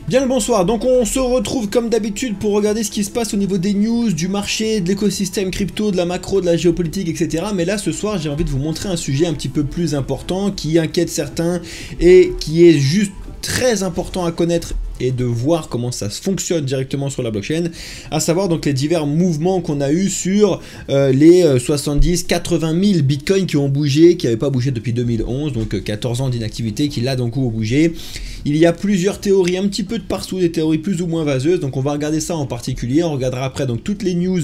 Bien le bonsoir, donc on se retrouve comme d'habitude pour regarder ce qui se passe au niveau des news, du marché, de l'écosystème crypto, de la macro, de la géopolitique, etc. Mais là ce soir j'ai envie de vous montrer un sujet un petit peu plus important qui inquiète certains et qui est juste très important à connaître et de voir comment ça fonctionne directement sur la blockchain, à savoir donc les divers mouvements qu'on a eu sur les 70-80 000 bitcoins qui ont bougé, qui n'avaient pas bougé depuis 2011, donc 14 ans d'inactivité qui là donc ont bougé. Il y a plusieurs théories un petit peu de partout, des théories plus ou moins vaseuses, donc on va regarder ça en particulier, on regardera après donc toutes les news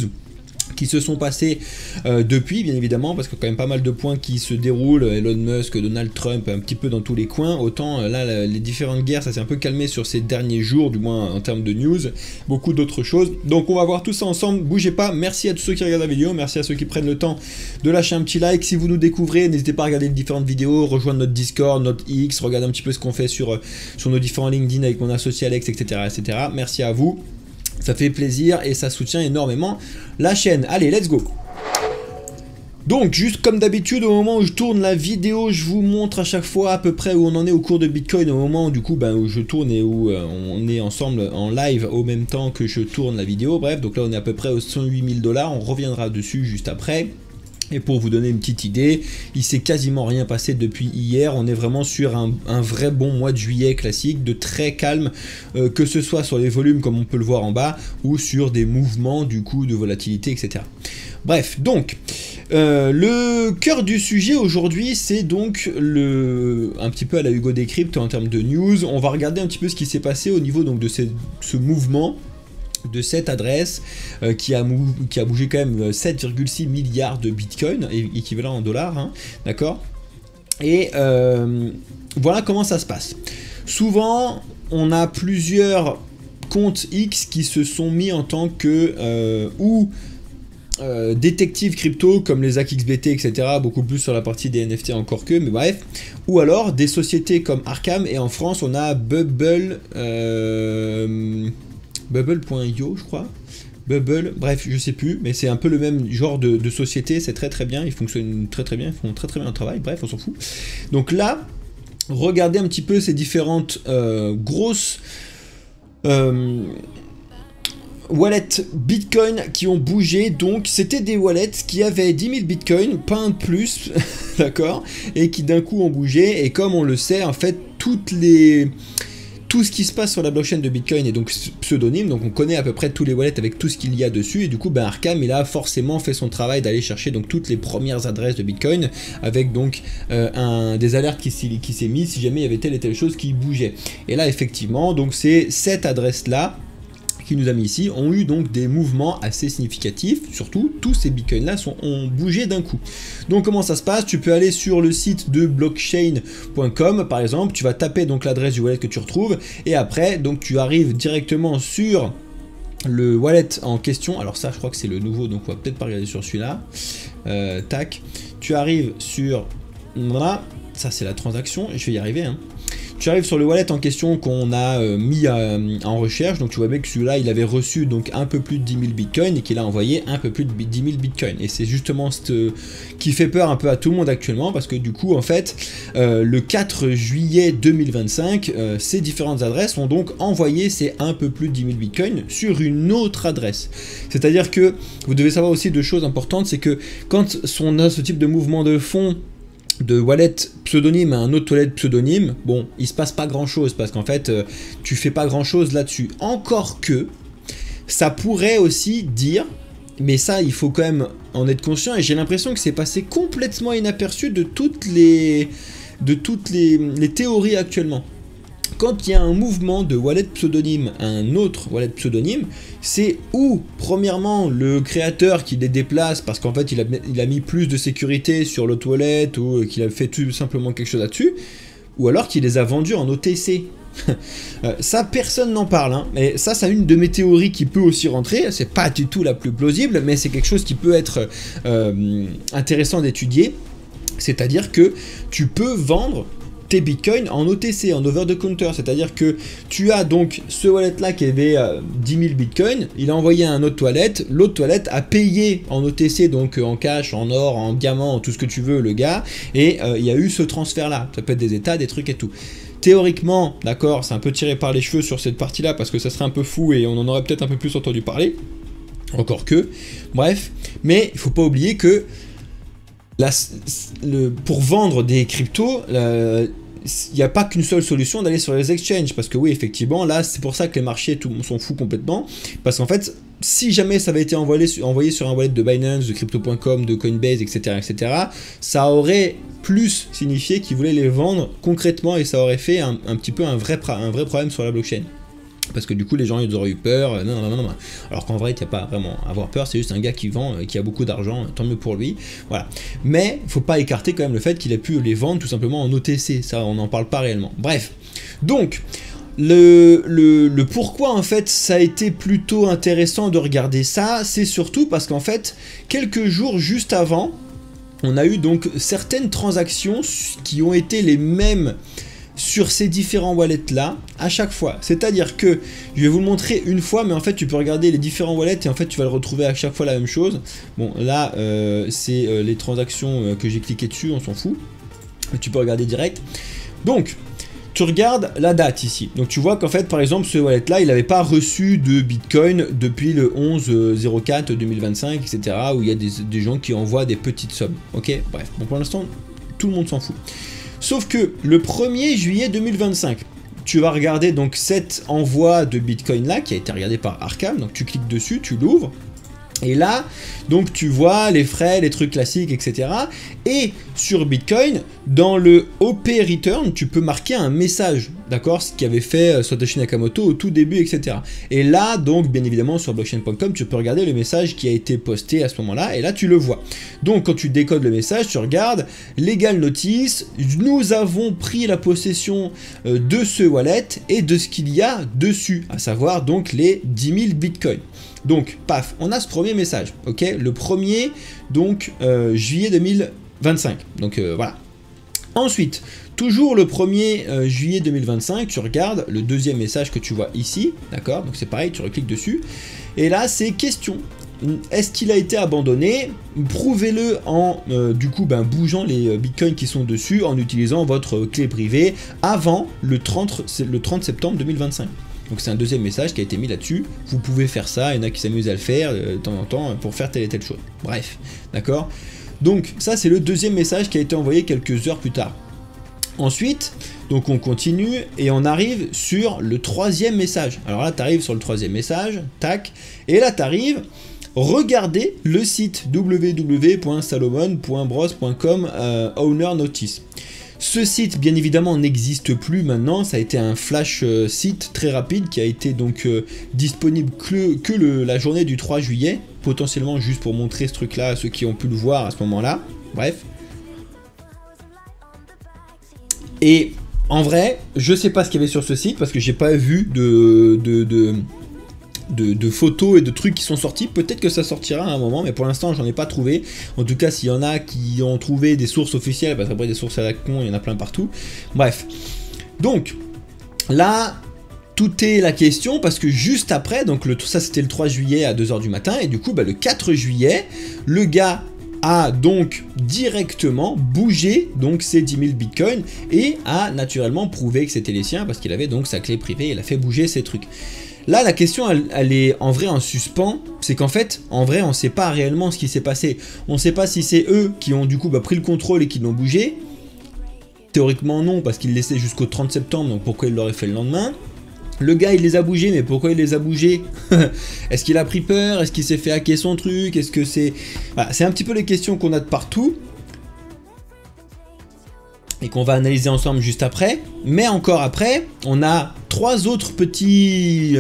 qui se sont passés depuis, bien évidemment, parce qu'il y a quand même pas mal de points qui se déroulent, Elon Musk, Donald Trump, un petit peu dans tous les coins, autant là, les différentes guerres, ça s'est un peu calmé sur ces derniers jours, du moins en termes de news, beaucoup d'autres choses, donc on va voir tout ça ensemble, bougez pas, merci à tous ceux qui regardent la vidéo, merci à ceux qui prennent le temps de lâcher un petit like, si vous nous découvrez, n'hésitez pas à regarder les différentes vidéos, rejoindre notre Discord, notre X, regarder un petit peu ce qu'on fait sur nos différents LinkedIn avec mon associé Alex, etc., etc., merci à vous. Ça fait plaisir et ça soutient énormément la chaîne. Allez, let's go. Donc, juste comme d'habitude, au moment où je tourne la vidéo, je vous montre à chaque fois à peu près où on en est au cours de Bitcoin, au moment où, du coup, où je tourne et où on est ensemble en live au même temps que je tourne la vidéo. Bref, donc là, on est à peu près aux 108 000 $. On reviendra dessus juste après. Et pour vous donner une petite idée, il s'est quasiment rien passé depuis hier, on est vraiment sur un vrai bon mois de juillet classique, de très calme, que ce soit sur les volumes comme on peut le voir en bas, ou sur des mouvements du coup de volatilité, etc. Bref, donc, le cœur du sujet aujourd'hui, c'est donc un petit peu à la Hugo Decrypt en termes de news, on va regarder un petit peu ce qui s'est passé au niveau donc de ce mouvement, de cette adresse qui a bougé quand même 7,6 milliards de bitcoin, équivalent en dollars, hein, d'accord. Et voilà comment ça se passe. Souvent, on a plusieurs comptes X qui se sont mis en tant que détectives crypto comme les ZachXBT, etc. Beaucoup plus sur la partie des NFT encore que, mais bref. Ou alors des sociétés comme Arkham, et en France on a Bubble. Bubble.io je crois, Bubble, bref je sais plus, mais c'est un peu le même genre de société, c'est très bien, ils fonctionnent très bien, ils font très bien le travail, bref on s'en fout. Donc là, regardez un petit peu ces différentes grosses wallets Bitcoin qui ont bougé. Donc c'était des wallets qui avaient 10 000 Bitcoin, pas un de plus, d'accord, et qui d'un coup ont bougé, et comme on le sait en fait tout ce qui se passe sur la blockchain de Bitcoin est donc pseudonyme, donc on connaît à peu près tous les wallets avec tout ce qu'il y a dessus, et du coup Arkham il a forcément fait son travail d'aller chercher donc toutes les premières adresses de Bitcoin avec donc des alertes qui s'est mis si jamais il y avait telle et telle chose qui bougeait. Et là effectivement donc c'est cette adresse là qui nous a mis ici, ont eu donc des mouvements assez significatifs, surtout tous ces bitcoins là ont bougé d'un coup. Donc comment ça se passe? Tu peux aller sur le site de blockchain.com par exemple, tu vas taper donc l'adresse du wallet que tu retrouves, et après donc tu arrives directement sur le wallet en question. Alors ça je crois que c'est le nouveau, donc on va peut-être pas regarder sur celui-là. Tac, tu arrives sur, voilà, ça c'est la transaction, je vais y arriver, hein. Tu arrives sur le wallet en question qu'on a mis en recherche, donc tu vois bien que celui-là il avait reçu donc un peu plus de 10 000 bitcoins et qu'il a envoyé un peu plus de 10 000 bitcoins, et c'est justement ce qui fait peur un peu à tout le monde actuellement, parce que du coup en fait le 4 juillet 2025 ces différentes adresses ont donc envoyé ces un peu plus de 10 000 bitcoins sur une autre adresse. C'est à dire que vous devez savoir aussi deux choses importantes, c'est que quand on a ce type de mouvement de fonds de wallet pseudonyme à un autre wallet pseudonyme, bon, il se passe pas grand chose, parce qu'en fait tu fais pas grand chose là-dessus, encore que ça pourrait aussi dire, mais ça il faut quand même en être conscient, et j'ai l'impression que c'est passé complètement inaperçu de toutes les théories actuellement. Quand il y a un mouvement de wallet pseudonyme à un autre wallet pseudonyme, c'est ou premièrement le créateur qui les déplace parce qu'en fait il a mis plus de sécurité sur l'autre wallet, ou qu'il a fait tout simplement quelque chose là-dessus, ou alors qu'il les a vendus en OTC. Ça personne n'en parle, hein. Mais ça c'est une de mes théories qui peut aussi rentrer, c'est pas du tout la plus plausible, mais c'est quelque chose qui peut être intéressant d'étudier, c'est-à-dire que tu peux vendre tes bitcoins en OTC, en over the counter, c'est-à-dire que tu as donc ce wallet là qui avait 10 000 bitcoins, il a envoyé à un autre wallet, l'autre wallet a payé en OTC, donc en cash, en or, en diamant, en tout ce que tu veux le gars, et il y a eu ce transfert là, ça peut être des états, des trucs et tout. théoriquement, d'accord, c'est un peu tiré par les cheveux sur cette partie-là parce que ça serait un peu fou et on en aurait peut-être un peu plus entendu parler. Encore que, bref, mais il faut pas oublier que pour vendre des cryptos, il n'y a pas qu'une seule solution d'aller sur les exchanges, parce que oui, effectivement, là, c'est pour ça que les marchés, tout le monde s'en fout complètement, parce qu'en fait, si jamais ça avait été envoyé sur un wallet de Binance, de Crypto.com, de Coinbase, etc., ça aurait plus signifié qu'ils voulaient les vendre concrètement, et ça aurait fait un petit peu un vrai problème sur la blockchain. Parce que du coup les gens ils auraient eu peur, non. Alors qu'en vrai il n'y a pas vraiment à avoir peur, c'est juste un gars qui vend, qui a beaucoup d'argent, tant mieux pour lui, voilà. Mais il faut pas écarter quand même le fait qu'il a pu les vendre tout simplement en OTC, ça on n'en parle pas réellement. Bref, donc le pourquoi en fait ça a été plutôt intéressant de regarder ça, c'est surtout parce qu'en fait quelques jours juste avant, on a eu donc certaines transactions qui ont été les mêmes sur ces différents wallets là à chaque fois, c'est à dire que je vais vous le montrer une fois, mais en fait tu peux regarder les différents wallets et en fait tu vas le retrouver à chaque fois la même chose. Bon là c'est les transactions que j'ai cliqué dessus, on s'en fout, tu peux regarder direct. Donc tu regardes la date ici, donc tu vois qu'en fait par exemple ce wallet là il n'avait pas reçu de bitcoin depuis le 11/04/2025, etc., où il y a des gens qui envoient des petites sommes, ok, bref, bon pour l'instant tout le monde s'en fout. Sauf que le 1er juillet 2025, tu vas regarder donc cet envoi de Bitcoin là qui a été regardé par Arkham, donc tu cliques dessus, tu l'ouvres, et là donc tu vois les frais, les trucs classiques, etc. Et sur Bitcoin, dans le OP Return, tu peux marquer un message, d'accord, ce qu'avait fait Satoshi Nakamoto au tout début, etc. Et là donc bien évidemment sur blockchain.com, tu peux regarder le message qui a été posté à ce moment-là, et là tu le vois. Donc quand tu décodes le message, tu regardes Legal Notice, nous avons pris la possession de ce wallet et de ce qu'il y a dessus, à savoir donc les 10 000 bitcoins. Donc paf, on a ce premier message, ok, le 1er donc juillet 2025, donc voilà. Ensuite, toujours le 1er juillet 2025, tu regardes le deuxième message que tu vois ici, d'accord, donc c'est pareil, tu recliques dessus, et là c'est question. Est-ce qu'il a été abandonné? Prouvez-le en du coup bougeant les bitcoins qui sont dessus, en utilisant votre clé privée avant le 30 septembre 2025. Donc c'est un deuxième message qui a été mis là-dessus. Vous pouvez faire ça, il y en a qui s'amusent à le faire de temps en temps pour faire telle et telle chose. Bref, d'accord. Donc ça c'est le deuxième message qui a été envoyé quelques heures plus tard. Ensuite, donc on continue et on arrive sur le troisième message. Alors là tu arrives sur le troisième message, tac, et là tu arrives. Regardez le site www.salomon.bros.com Owner Notice. Ce site, bien évidemment, n'existe plus maintenant. Ça a été un flash site très rapide qui a été donc disponible que la journée du 3 juillet, potentiellement juste pour montrer ce truc-là à ceux qui ont pu le voir à ce moment-là. Bref. Et en vrai, je sais pas ce qu'il y avait sur ce site parce que j'ai pas vu de photos et de trucs qui sont sortis. Peut-être que ça sortira à un moment, mais pour l'instant j'en ai pas trouvé. En tout cas s'il y en a qui ont trouvé des sources officielles, parce qu'après des sources à la con il y en a plein partout, bref. Donc là tout est la question, parce que juste après, donc ça c'était le 3 juillet à 2 h du matin, et du coup le 4 juillet le gars a donc directement bougé donc ces 10 000 bitcoins et a naturellement prouvé que c'était les siens parce qu'il avait donc sa clé privée, il a fait bouger ces trucs. Là, la question, elle est en vrai en suspens, c'est qu'en fait, en vrai, on ne sait pas réellement ce qui s'est passé. On ne sait pas si c'est eux qui ont du coup pris le contrôle et qui l'ont bougé. Théoriquement non, parce qu'ils laissaient jusqu'au 30 septembre, donc pourquoi il l'aurait fait le lendemain? Le gars, il les a bougés, mais pourquoi il les a bougés? Est-ce qu'il a pris peur? Est-ce qu'il s'est fait hacker son truc? Est-ce que c'est... Voilà, c'est un petit peu les questions qu'on a de partout. Et qu'on va analyser ensemble juste après. Mais encore après, on a 3 autres petites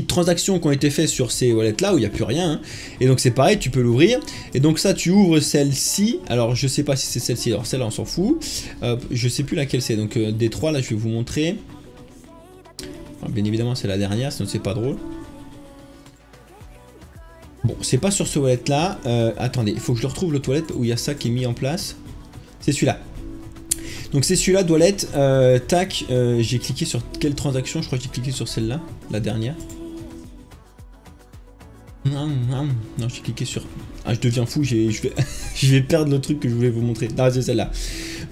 transactions qui ont été faites sur ces wallets là où il n'y a plus rien, hein. Et donc c'est pareil, tu peux l'ouvrir. Et donc ça, tu ouvres celle-ci. Alors je sais pas si c'est celle-ci, alors celle-là on s'en fout. Je sais plus laquelle c'est. Donc des 3 là, je vais vous montrer. Alors, bien évidemment c'est la dernière, sinon c'est pas drôle. Bon, c'est pas sur ce wallet là. Attendez, il faut que je le retrouve, le wallet où il y a ça qui est mis en place. C'est celui-là. Donc c'est celui-là de wallet. Tac, j'ai cliqué sur quelle transaction? Je crois que j'ai cliqué sur celle-là, la dernière. Non, j'ai cliqué sur... Ah, je deviens fou, je vais perdre le truc que je voulais vous montrer. Non, c'est celle-là.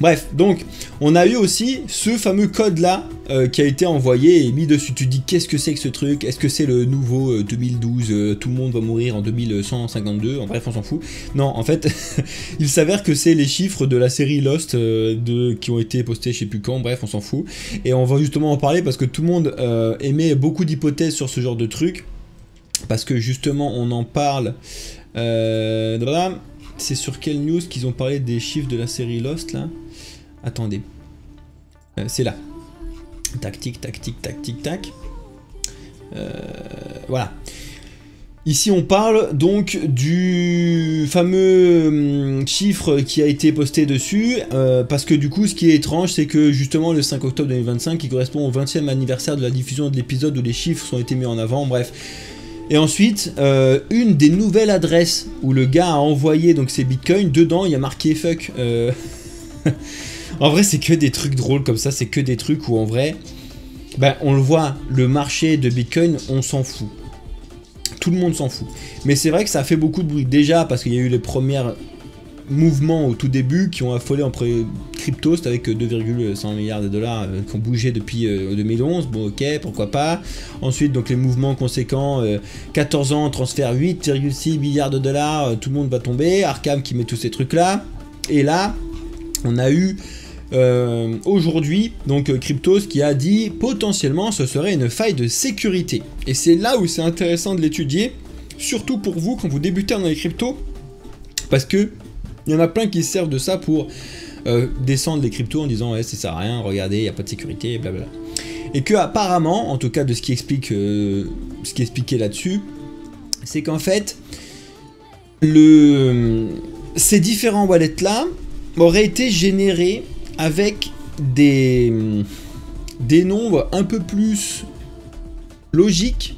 Bref, donc, on a eu aussi ce fameux code-là qui a été envoyé et mis dessus. Tu te dis, qu'est-ce que c'est que ce truc? Est-ce que c'est le nouveau 2012 tout le monde va mourir en 2152? En bref, on s'en fout. Non, en fait, il s'avère que c'est les chiffres de la série Lost qui ont été postés je sais plus quand. Bref, on s'en fout. Et on va justement en parler parce que tout le monde émet beaucoup d'hypothèses sur ce genre de truc. Parce que justement, on en parle... c'est sur quelle news qu'ils ont parlé des chiffres de la série Lost là? Attendez. C'est là. Tac, tic, tac, tic, tac, tic, tac. Voilà. Ici on parle donc du fameux chiffre qui a été posté dessus, parce que du coup ce qui est étrange c'est que justement le 5 octobre 2025 qui correspond au 20e anniversaire de la diffusion de l'épisode où les chiffres ont été mis en avant, bref. Et ensuite, une des nouvelles adresses où le gars a envoyé donc ses bitcoins, dedans il y a marqué fuck. En vrai c'est que des trucs drôles comme ça, c'est que des trucs où en vrai, ben, on le voit, le marché de bitcoin on s'en fout. Tout le monde s'en fout. Mais c'est vrai que ça a fait beaucoup de bruit. Déjà parce qu'il y a eu les premiers mouvements au tout début qui ont affolé en crypto, c'était avec 2,1 milliards de dollars qui ont bougé depuis 2011. Bon ok, pourquoi pas. Ensuite donc les mouvements conséquents, 14 ans, transfert 8,6 milliards de dollars, tout le monde va tomber. Arkham qui met tous ces trucs là. Et là, on a eu aujourd'hui donc Cryptos qui a dit potentiellement ce serait une faille de sécurité. Et c'est là où c'est intéressant de l'étudier, surtout pour vous quand vous débutez dans les cryptos, parce que il y en a plein qui se servent de ça pour descendre les cryptos en disant ouais ça sert à rien, regardez, il n'y a pas de sécurité, blablabla. Et que apparemment, en tout cas de ce qui explique ce qui est expliqué là-dessus, c'est qu'en fait ces différents wallets là auraient été générés avec des nombres un peu plus logiques.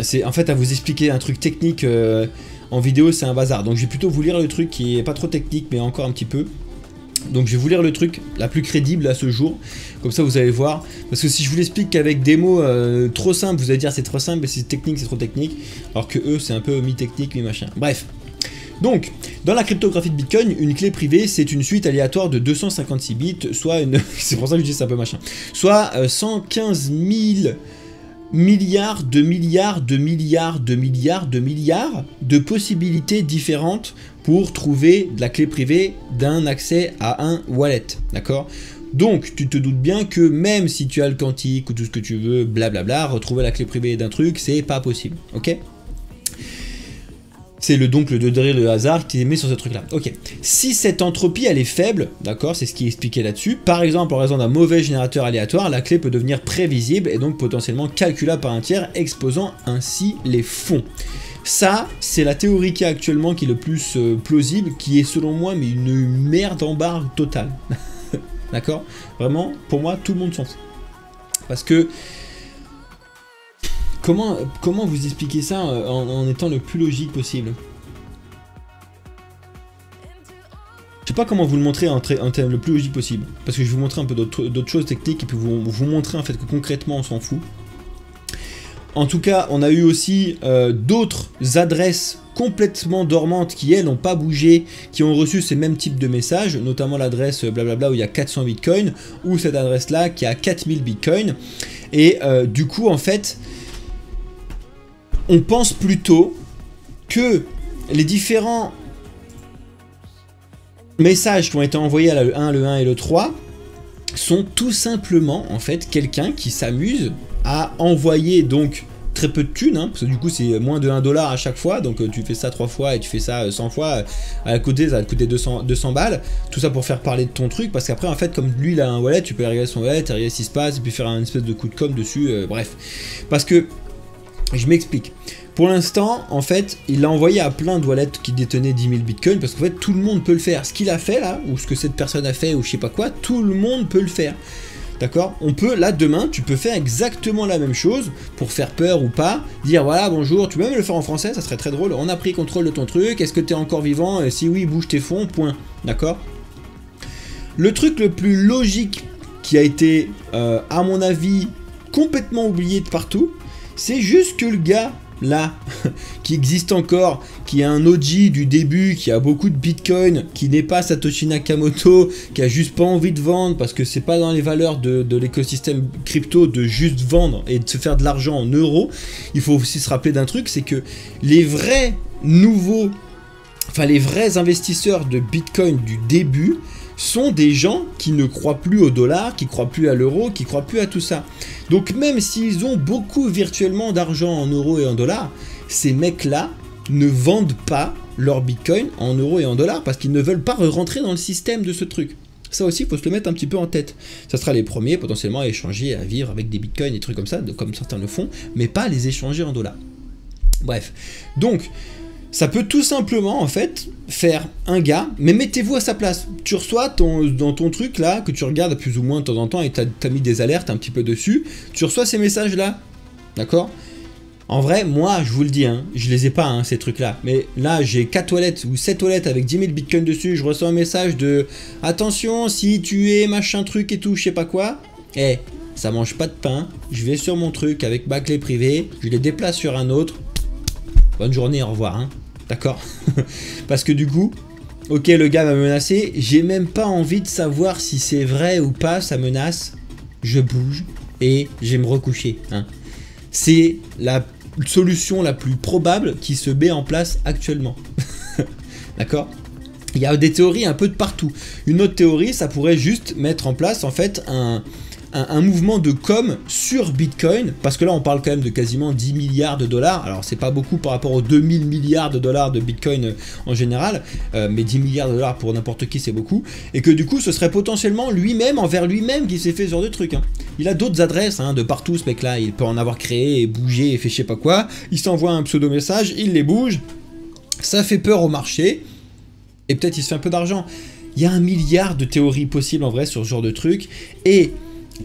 C'est en fait à vous expliquer un truc technique en vidéo, c'est un bazar. Donc je vais plutôt vous lire le truc qui est pas trop technique mais encore un petit peu. Donc je vais vous lire le truc la plus crédible à ce jour, comme ça vous allez voir. Parce que si je vous l'explique qu'avec des mots trop simples, vous allez dire c'est trop simple, mais si c'est technique c'est trop technique. Alors que eux c'est un peu mi-technique mi-machin. Bref. Donc, dans la cryptographie de Bitcoin, une clé privée, c'est une suite aléatoire de 256 bits, soit une... c'est pour ça que je dis c'est un peu machin. Soit 115 000 milliards de milliards de milliards de milliards de milliards de possibilités différentes pour trouver de la clé privée d'un accès à un wallet, d'accord? Donc, tu te doutes bien que même si tu as le quantique ou tout ce que tu veux, blablabla, retrouver la clé privée d'un truc, c'est pas possible, ok? C'est donc le degré de hasard qui est mis sur ce truc-là. Ok. Si cette entropie, elle est faible, d'accord, c'est ce qui est expliqué là-dessus. Par exemple, en raison d'un mauvais générateur aléatoire, la clé peut devenir prévisible et donc potentiellement calculable par un tiers, exposant ainsi les fonds. Ça, c'est la théorie qui est actuellement qui est le plus plausible, qui est selon moi mais une merde en barre totale. D'accord? Vraiment, pour moi, tout le monde s'en fout. Parce que Comment vous expliquer ça en étant le plus logique possible? Je sais pas comment vous le montrer en termes le plus logique possible, parce que je vais vous montrer un peu d'autres choses techniques et puis vous montrer en fait que concrètement on s'en fout. En tout cas, on a eu aussi d'autres adresses complètement dormantes qui elles n'ont pas bougé, qui ont reçu ces mêmes types de messages, notamment l'adresse blablabla où il y a 400 bitcoins, ou cette adresse là qui a 4000 bitcoins, et du coup en fait on pense plutôt que les différents messages qui ont été envoyés à le 1, le 1 et le 3 sont tout simplement en fait quelqu'un qui s'amuse à envoyer donc très peu de thunes, hein, parce que du coup c'est moins de 1 dollar à chaque fois, donc tu fais ça 3 fois et tu fais ça 100 fois, à côté ça va te coûter 200 balles, tout ça pour faire parler de ton truc, parce qu'après en fait comme lui il a un wallet, tu peux regarder son wallet, regarder ce qui se passe, et puis faire un espèce de coup de com dessus, bref. Parce que je m'explique. Pour l'instant, en fait, il l'a envoyé à plein de wallets qui détenaient 10 000 bitcoins, parce qu'en fait, tout le monde peut le faire. Ce qu'il a fait là, ou ce que cette personne a fait, ou je sais pas quoi, tout le monde peut le faire. D'accord? On peut, là, demain, tu peux faire exactement la même chose, pour faire peur ou pas, dire voilà, bonjour, tu peux même le faire en français, ça serait très drôle, on a pris contrôle de ton truc, est-ce que tu es encore vivant? Si oui, bouge tes fonds, point. D'accord? Le truc le plus logique qui a été, à mon avis, complètement oublié de partout, c'est juste que le gars là, qui existe encore, qui est un OG du début, qui a beaucoup de Bitcoin, qui n'est pas Satoshi Nakamoto, qui a juste pas envie de vendre parce que c'est pas dans les valeurs de l'écosystème crypto de juste vendre et de se faire de l'argent en euros. Il faut aussi se rappeler d'un truc, c'est que les vrais nouveaux, enfin les vrais investisseurs de Bitcoin du début sont des gens qui ne croient plus au dollar, qui croient plus à l'euro, qui croient plus à tout ça. Donc même s'ils ont beaucoup virtuellement d'argent en euros et en dollars, ces mecs-là ne vendent pas leur Bitcoin en euros et en dollars parce qu'ils ne veulent pas rentrer dans le système de ce truc. Ça aussi, il faut se le mettre un petit peu en tête. Ça sera les premiers potentiellement à échanger, à vivre avec des Bitcoins, des trucs comme ça, comme certains le font, mais pas les échanger en dollars. Bref, donc ça peut tout simplement en fait faire un gars, mais mettez-vous à sa place. Tu reçois dans ton truc là, que tu regardes plus ou moins de temps en temps et t'as mis des alertes un petit peu dessus, tu reçois ces messages là, d'accord? En vrai, moi je vous le dis, hein, je les ai pas hein, ces trucs là, mais là j'ai 4 toilettes ou 7 toilettes avec 10 000 bitcoins dessus, je reçois un message de attention si tu es machin truc et tout, je sais pas quoi, ça mange pas de pain, je vais sur mon truc avec ma clé privée, je les déplace sur un autre. Bonne journée, au revoir, hein. D'accord? Parce que du coup, ok, le gars m'a menacé, j'ai même pas envie de savoir si c'est vrai ou pas, sa menace. Je bouge et je vais me recoucher, hein. C'est la solution la plus probable qui se met en place actuellement. D'accord? Il y a des théories un peu de partout. Une autre théorie, ça pourrait juste mettre en place en fait un mouvement de com sur Bitcoin, parce que là on parle quand même de quasiment 10 milliards de dollars, alors c'est pas beaucoup par rapport aux 2000 milliards de dollars de Bitcoin en général, mais 10 milliards de dollars pour n'importe qui c'est beaucoup, et que du coup ce serait potentiellement lui-même envers lui-même qui s'est fait ce genre de truc, hein. Il a d'autres adresses hein, de partout ce mec là, il peut en avoir créé et bougé et fait je sais pas quoi, il s'envoie un pseudo message, il les bouge, ça fait peur au marché, et peut-être il se fait un peu d'argent. Il y a 1 milliard de théories possibles en vrai sur ce genre de truc, et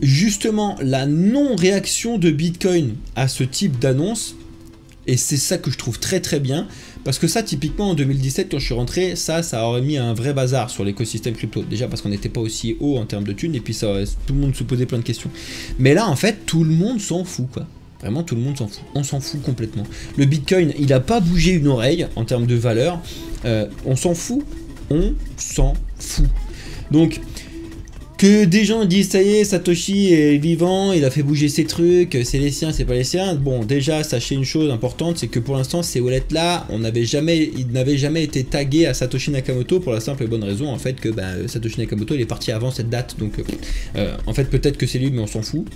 justement la non-réaction de Bitcoin à ce type d'annonce, et c'est ça que je trouve très très bien, parce que ça typiquement en 2017 quand je suis rentré, ça aurait mis un vrai bazar sur l'écosystème crypto, déjà parce qu'on n'était pas aussi haut en termes de thunes, et puis ça, tout le monde se posait plein de questions, mais là en fait tout le monde s'en fout quoi. Vraiment tout le monde s'en fout, on s'en fout complètement. Le Bitcoin il a pas bougé une oreille en termes de valeur, on s'en fout, donc que des gens disent ça y est, Satoshi est vivant, il a fait bouger ses trucs, c'est les siens, c'est pas les siens. Bon, déjà, sachez une chose importante, c'est que pour l'instant, ces wallets-là, ils n'avaient jamais été tagués à Satoshi Nakamoto pour la simple et bonne raison, en fait, que Satoshi Nakamoto, il est parti avant cette date. Donc, en fait, peut-être que c'est lui, mais on s'en fout.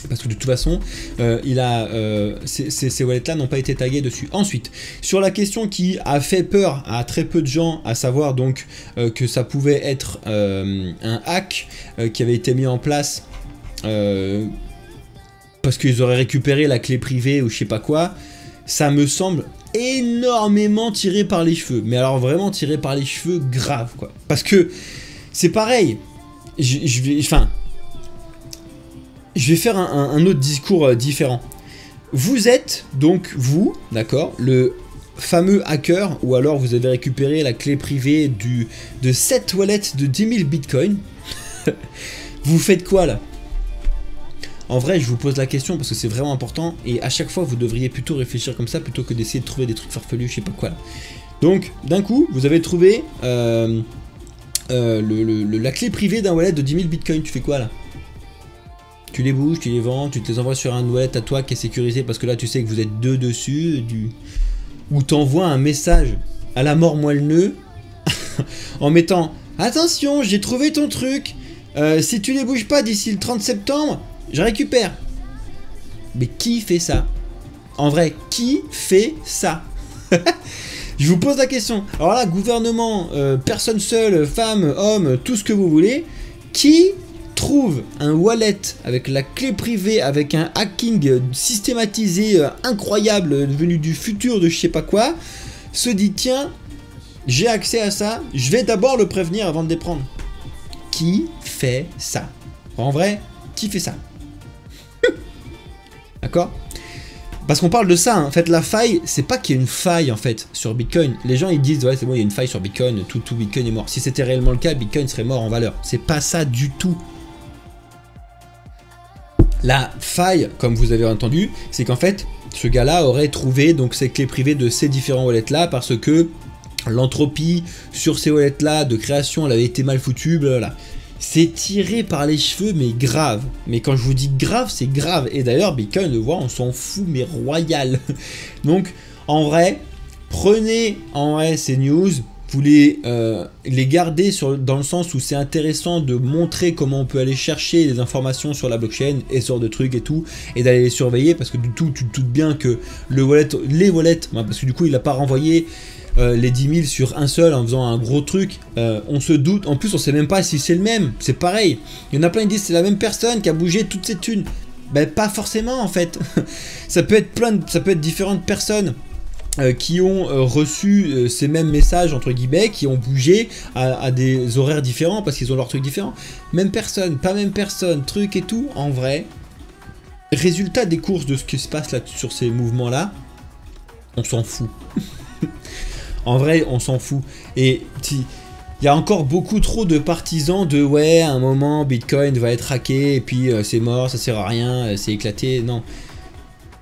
Parce que de toute façon, ces wallets-là n'ont pas été tagués dessus. Ensuite, sur la question qui a fait peur à très peu de gens, à savoir donc que ça pouvait être un hack qui avait été mis en place parce qu'ils auraient récupéré la clé privée ou je sais pas quoi, ça me semble énormément tiré par les cheveux. Mais alors vraiment tiré par les cheveux grave quoi. Parce que c'est pareil, je vais faire un autre discours différent. Vous êtes donc, vous, d'accord, le fameux hacker, ou alors vous avez récupéré la clé privée de 7 wallets de 10 000 bitcoins. Vous faites quoi là? En vrai, je vous pose la question parce que c'est vraiment important, et à chaque fois vous devriez plutôt réfléchir comme ça plutôt que d'essayer de trouver des trucs farfelus, je sais pas quoi là. Donc, d'un coup, vous avez trouvé la clé privée d'un wallet de 10 000 bitcoins, tu fais quoi là? Tu les bouges, tu les vends, tu te les envoies sur un wallet à toi qui est sécurisé parce que là tu sais que vous êtes deux dessus, ou t'envoies un message à la mort moelle-neu en mettant attention, j'ai trouvé ton truc, si tu les bouges pas d'ici le 30 septembre, je récupère. Mais qui fait ça? En vrai, qui fait ça? Je vous pose la question. Alors là, gouvernement, personne seule, femme, homme, tout ce que vous voulez, qui trouve un wallet avec la clé privée, avec un hacking systématisé incroyable venu du futur de je sais pas quoi, se dit tiens, j'ai accès à ça, je vais d'abord le prévenir avant de les prendre. Qui fait ça? En vrai, qui fait ça? D'accord? Parce qu'on parle de ça, hein. En fait la faille, c'est pas qu'il y a une faille en fait sur Bitcoin. Les gens ils disent ouais c'est bon il y a une faille sur Bitcoin, tout Bitcoin est mort. Si c'était réellement le cas, Bitcoin serait mort en valeur. C'est pas ça du tout. La faille, comme vous avez entendu, c'est qu'en fait, ce gars-là aurait trouvé donc ces clés privées de ces différents wallets-là parce que l'entropie sur ces wallets-là de création, elle avait été mal foutue, blablabla. C'est tiré par les cheveux, mais grave. Mais quand je vous dis grave, c'est grave. Et d'ailleurs, Bitcoin, le voit, on s'en fout, mais royal. Donc, en vrai, prenez en vrai ces news, vous les gardez dans le sens où c'est intéressant de montrer comment on peut aller chercher les informations sur la blockchain et ce genre de trucs et tout, et d'aller les surveiller, parce que du tout, tu te doutes bien que les wallets, parce que du coup, il n'a pas renvoyé les 10 000 sur un seul en faisant un gros truc, on se doute, en plus on sait même pas si c'est le même, c'est pareil, il y en a plein qui disent c'est la même personne qui a bougé toutes ces thunes, ben pas forcément en fait, ça peut être différentes personnes qui ont reçu ces mêmes messages entre guillemets, qui ont bougé à des horaires différents parce qu'ils ont leurs trucs différents, même personne, pas même personne, truc et tout, en vrai, résultat des courses de ce qui se passe là sur ces mouvements là, on s'en fout. En vrai, on s'en fout. Et il y a encore beaucoup trop de partisans de ouais, à un moment, Bitcoin va être hacké, et puis c'est mort, ça sert à rien, c'est éclaté. Non.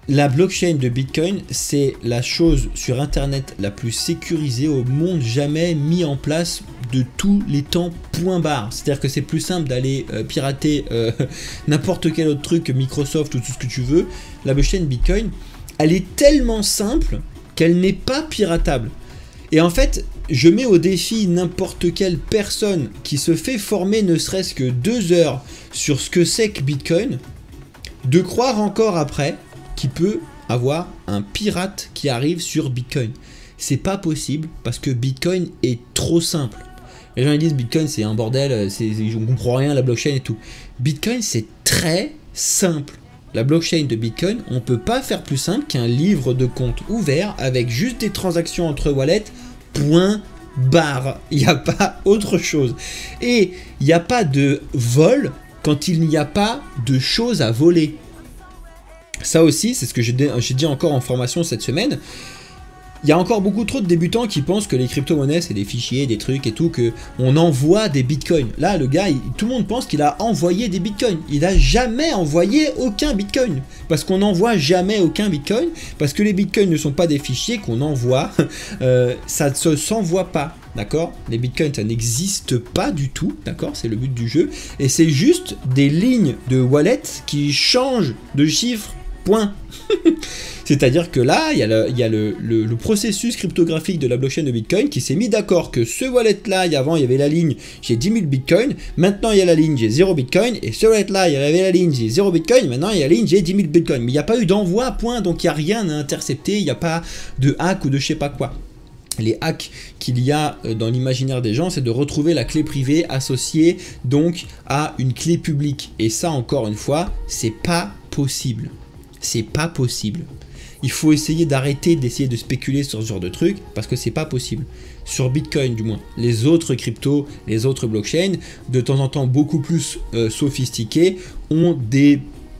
La blockchain de Bitcoin, c'est la chose sur Internet la plus sécurisée au monde jamais mis en place de tous les temps, point barre. C'est-à-dire que c'est plus simple d'aller pirater n'importe quel autre truc, Microsoft ou tout ce que tu veux. La blockchain Bitcoin, elle est tellement simple qu'elle n'est pas piratable. Et en fait, je mets au défi n'importe quelle personne qui se fait former ne serait-ce que 2 heures sur ce que c'est que Bitcoin, de croire encore après qu'il peut avoir un pirate qui arrive sur Bitcoin. C'est pas possible parce que Bitcoin est trop simple. Les gens ils disent Bitcoin c'est un bordel, je ne comprends rien, la blockchain et tout. Bitcoin c'est très simple. La blockchain de Bitcoin, on ne peut pas faire plus simple qu'un livre de compte ouvert avec juste des transactions entre wallets, point barre. Il n'y a pas autre chose. Et il n'y a pas de vol quand il n'y a pas de choses à voler. Ça aussi, c'est ce que j'ai dit encore en formation cette semaine. Il y a encore beaucoup trop de débutants qui pensent que les crypto-monnaies c'est des fichiers, des trucs et tout, que on envoie des bitcoins. Là, le gars, tout le monde pense qu'il a envoyé des bitcoins. Il n'a jamais envoyé aucun bitcoin. Parce qu'on n'envoie jamais aucun bitcoin, parce que les bitcoins ne sont pas des fichiers qu'on envoie. Ça ne s'envoie pas, d'accord? Les bitcoins, ça n'existe pas du tout, d'accord? C'est le but du jeu. Et c'est juste des lignes de wallet qui changent de chiffre, point. C'est-à-dire que là, il y a le processus cryptographique de la blockchain de Bitcoin qui s'est mis d'accord que ce wallet-là, avant il y avait la ligne j'ai 10 000 Bitcoin, maintenant il y a la ligne j'ai 0 Bitcoin, et ce wallet-là, il y avait la ligne j'ai 0 Bitcoin, maintenant il y a la ligne j'ai 10 000 Bitcoin. Mais il n'y a pas eu d'envoi, point, donc il n'y a rien à intercepter, il n'y a pas de hack ou de je sais pas quoi. Les hacks qu'il y a dans l'imaginaire des gens, c'est de retrouver la clé privée associée donc à une clé publique. Et ça, encore une fois, c'est pas possible. C'est pas possible. Il faut essayer d'essayer de spéculer sur ce genre de trucs parce que c'est pas possible. Sur Bitcoin du moins. Les autres cryptos, les autres blockchains, de temps en temps beaucoup plus sophistiqués, ont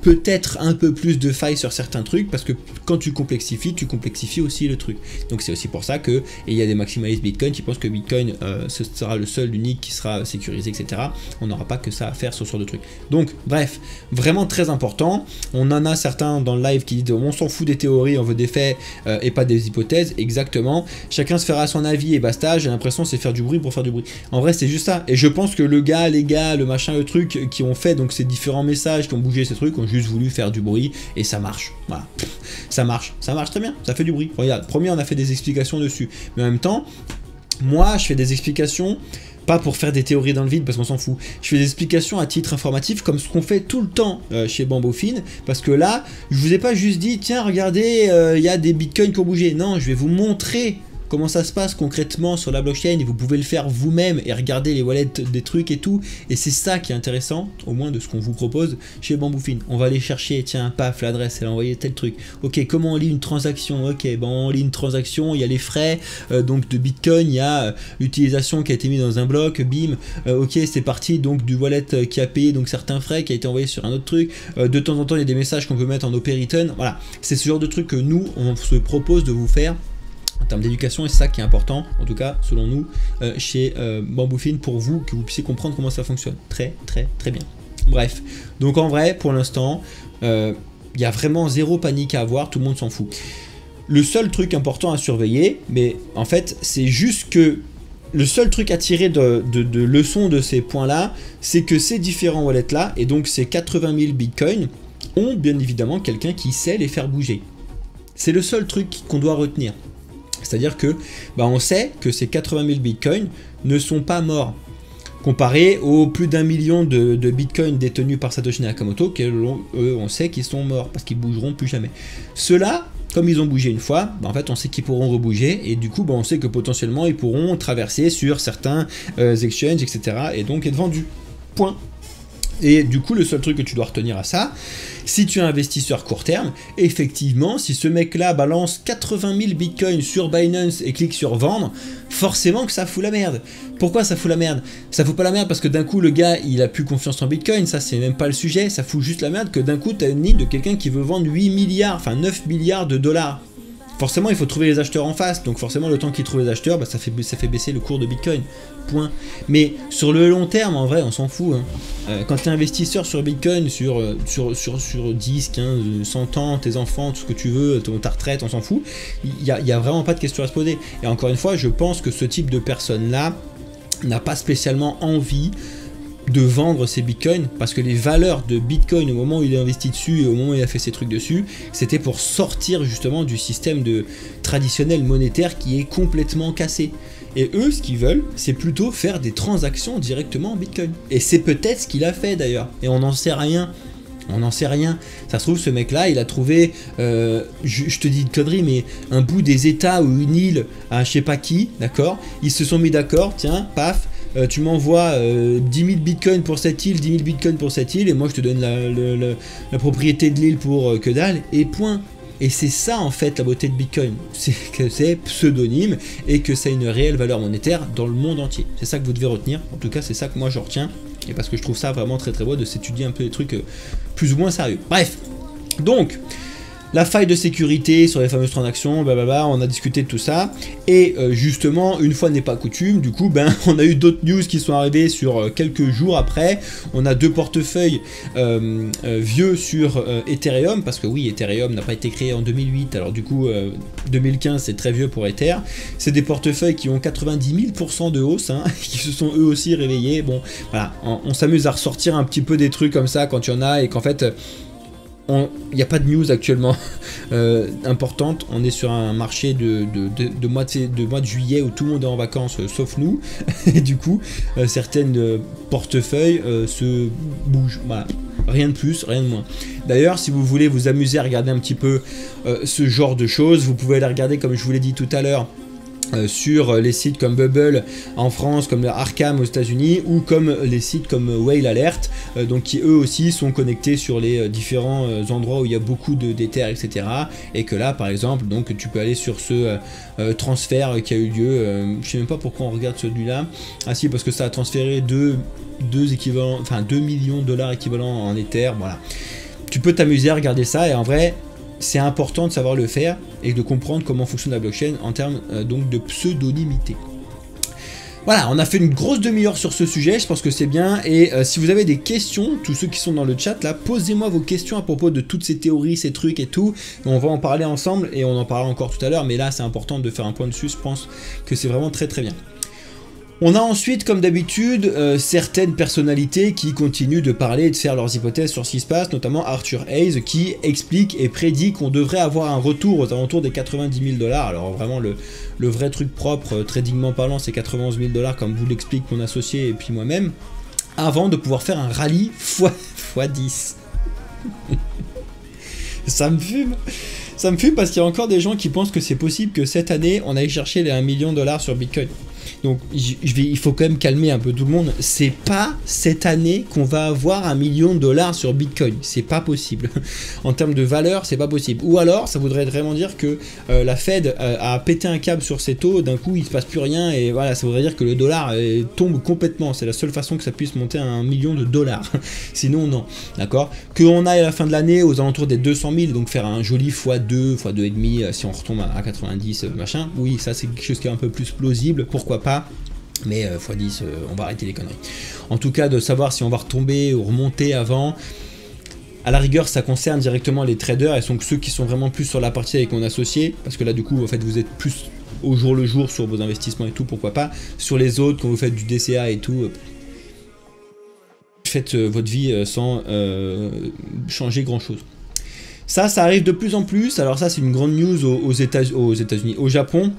peut-être un peu plus de failles sur certains trucs parce que quand tu complexifies aussi le truc. Donc c'est aussi pour ça que il y a des maximalistes Bitcoin qui pensent que Bitcoin ce sera le seul, l'unique qui sera sécurisé, etc. On n'aura pas que ça à faire sur ce genre de truc. Donc bref, vraiment très important. On en a certains dans le live qui disent on s'en fout des théories, on veut des faits et pas des hypothèses. Exactement. Chacun se fera son avis et basta. J'ai l'impression c'est faire du bruit pour faire du bruit. En vrai c'est juste ça. Et je pense que les gars, le machin, le truc qui ont fait donc ces différents messages, qui ont bougé ces trucs, ont juste voulu faire du bruit et ça marche. Voilà. Ça marche très bien, ça fait du bruit. Regarde, premier on a fait des explications dessus. Mais en même temps, moi je fais des explications pas pour faire des théories dans le vide parce qu'on s'en fout. Je fais des explications à titre informatif comme ce qu'on fait tout le temps chez Bambofine, parce que là, je vous ai pas juste dit tiens regardez, il y a des bitcoins qui ont bougé. Non, je vais vous montrer comment ça se passe concrètement sur la blockchain et vous pouvez le faire vous-même et regarder les wallets des trucs et tout. Et c'est ça qui est intéressant, au moins de ce qu'on vous propose chez Bambofine. On va aller chercher, tiens, paf, l'adresse, elle a envoyé tel truc. Ok, comment on lit une transaction? Ok, bon, on lit une transaction, il y a les frais donc de Bitcoin, il y a l'utilisation qui a été mise dans un bloc, bim, ok, c'est parti donc du wallet qui a payé donc certains frais, qui a été envoyé sur un autre truc. De temps en temps, il y a des messages qu'on peut mettre en OP return. Voilà, c'est ce genre de truc que nous, on se propose de vous faire en termes d'éducation, et c'est ça qui est important, en tout cas selon nous, chez Bambofine, pour vous, que vous puissiez comprendre comment ça fonctionne. Très bien. Bref, donc en vrai, pour l'instant, il y a vraiment zéro panique à avoir, tout le monde s'en fout. Le seul truc important à surveiller, mais en fait, c'est juste que le seul truc à tirer de leçon de ces points-là, c'est que ces différents wallets-là, et donc ces 80 000 bitcoins, ont bien évidemment quelqu'un qui sait les faire bouger. C'est le seul truc qu'on doit retenir. C'est-à-dire que on sait que ces 80 000 bitcoins ne sont pas morts. Comparé aux plus d'1 million de bitcoins détenus par Satoshi Nakamoto, eux, on sait qu'ils sont morts, parce qu'ils bougeront plus jamais. Ceux-là, comme ils ont bougé une fois, en fait on sait qu'ils pourront rebouger, et du coup on sait que potentiellement ils pourront traverser sur certains exchanges, etc. et donc être vendus. Point. Et du coup le seul truc que tu dois retenir à ça, si tu es investisseur court terme, effectivement si ce mec là balance 80 000 bitcoins sur Binance et clique sur vendre, forcément que ça fout la merde. Pourquoi ça fout la merde? Ça fout pas la merde parce que d'un coup le gars il a plus confiance en bitcoin, ça c'est même pas le sujet, ça fout juste la merde que d'un coup tu as une ligne de quelqu'un qui veut vendre 8 milliards, enfin 9 milliards de dollars. Forcément il faut trouver les acheteurs en face, donc forcément le temps qu'il trouve les acheteurs, ça fait baisser le cours de bitcoin. Point. Mais sur le long terme, en vrai, on s'en fout. Hein. Quand tu es investisseur sur Bitcoin, sur 10, 15, 100 ans, tes enfants, tout ce que tu veux, ta retraite, on s'en fout, il n'y a vraiment pas de question à se poser. Et encore une fois, je pense que ce type de personne-là n'a pas spécialement envie de vendre ses bitcoins, parce que les valeurs de bitcoin au moment où il est investi dessus et au moment où il a fait ses trucs dessus, c'était pour sortir justement du système traditionnel monétaire qui est complètement cassé. Et eux, ce qu'ils veulent, c'est plutôt faire des transactions directement en bitcoin. Et c'est peut-être ce qu'il a fait d'ailleurs, et on n'en sait rien. On n'en sait rien. Ça se trouve, ce mec-là, il a trouvé, je te dis une connerie, mais un bout des États ou une île à je sais pas qui, d'accord? Ils se sont mis d'accord, tiens, paf, tu m'envoies 10 000 bitcoins pour cette île, 10 000 bitcoins pour cette île, et moi je te donne la propriété de l'île pour que dalle, et point. Et c'est ça en fait la beauté de Bitcoin, c'est que c'est pseudonyme et que ça a une réelle valeur monétaire dans le monde entier. C'est ça que vous devez retenir, en tout cas c'est ça que moi je retiens, et parce que je trouve ça vraiment très très beau de s'étudier un peu des trucs plus ou moins sérieux. Bref, donc la faille de sécurité sur les fameuses transactions, blablabla, on a discuté de tout ça, et justement, une fois n'est pas coutume, du coup, on a eu d'autres news qui sont arrivées sur quelques jours après. On a deux portefeuilles vieux sur Ethereum, parce que oui, Ethereum n'a pas été créé en 2008, alors du coup, 2015 c'est très vieux pour Ether. C'est des portefeuilles qui ont 90 000% de hausse, hein, qui se sont eux aussi réveillés. Bon, voilà, on s'amuse à ressortir un petit peu des trucs comme ça quand il y en a, et qu'en fait... il n'y a pas de news actuellement importante. On est sur un marché de mois de juillet où tout le monde est en vacances sauf nous. Et du coup, certaines portefeuilles se bougent. Voilà. Rien de plus, rien de moins. D'ailleurs, si vous voulez vous amuser à regarder un petit peu ce genre de choses, vous pouvez aller regarder, comme je vous l'ai dit tout à l'heure, sur les sites comme Bubble en France, comme Arkham aux États-Unis, ou comme les sites comme Whale Alert, donc qui eux aussi sont connectés sur les différents endroits où il y a beaucoup d'Ether, etc. Et que là, par exemple, donc tu peux aller sur ce transfert qui a eu lieu. Je sais même pas pourquoi on regarde celui-là. Ah si, parce que ça a transféré 2 millions de dollars équivalents en Ether. Voilà. Tu peux t'amuser à regarder ça, et en vrai, c'est important de savoir le faire et de comprendre comment fonctionne la blockchain en termes donc de pseudonymité. Voilà, on a fait une grosse demi-heure sur ce sujet, je pense que c'est bien, et si vous avez des questions, tous ceux qui sont dans le chat là, posez-moi vos questions à propos de toutes ces théories, ces trucs et tout, on va en parler ensemble, et on en parlera encore tout à l'heure, mais là c'est important de faire un point dessus, je pense que c'est vraiment très très bien. On a ensuite, comme d'habitude, certaines personnalités qui continuent de parler et de faire leurs hypothèses sur ce qui se passe, notamment Arthur Hayes, qui explique et prédit qu'on devrait avoir un retour aux alentours des 90 000 $. Alors vraiment, le vrai truc propre, tradingment parlant, c'est 91 000 $, comme vous l'explique mon associé et puis moi-même, avant de pouvoir faire un rallye x10. Ça me fume. Ça me fume parce qu'il y a encore des gens qui pensent que c'est possible que cette année, on aille chercher les 1 million de $ sur Bitcoin. Donc il faut quand même calmer un peu tout le monde. C'est pas cette année qu'on va avoir 1 million de $ sur Bitcoin. C'est pas possible. En termes de valeur, c'est pas possible. Ou alors, ça voudrait vraiment dire que la Fed a pété un câble sur ses taux. D'un coup, il se passe plus rien. Et voilà, ça voudrait dire que le dollar tombe complètement. C'est la seule façon que ça puisse monter à 1 million de $. Sinon, non. D'accord? Qu'on aille à la fin de l'année aux alentours des 200 000. Donc faire un joli x2, x2,5 si on retombe à 90, machin. Oui, ça c'est quelque chose qui est un peu plus plausible. Pourquoi pas? Mais x10, on va arrêter les conneries. En tout cas, de savoir si on va retomber ou remonter avant À la rigueur, ça concerne directement les traders, et donc ceux qui sont vraiment plus sur la partie avec mon associé, parce que là du coup en fait vous êtes plus au jour le jour sur vos investissements et tout, pourquoi pas. Sur les autres, quand vous faites du DCA et tout, faites votre vie sans changer grand chose. Ça arrive de plus en plus. Alors ça c'est une grande news aux États-Unis, au Japon.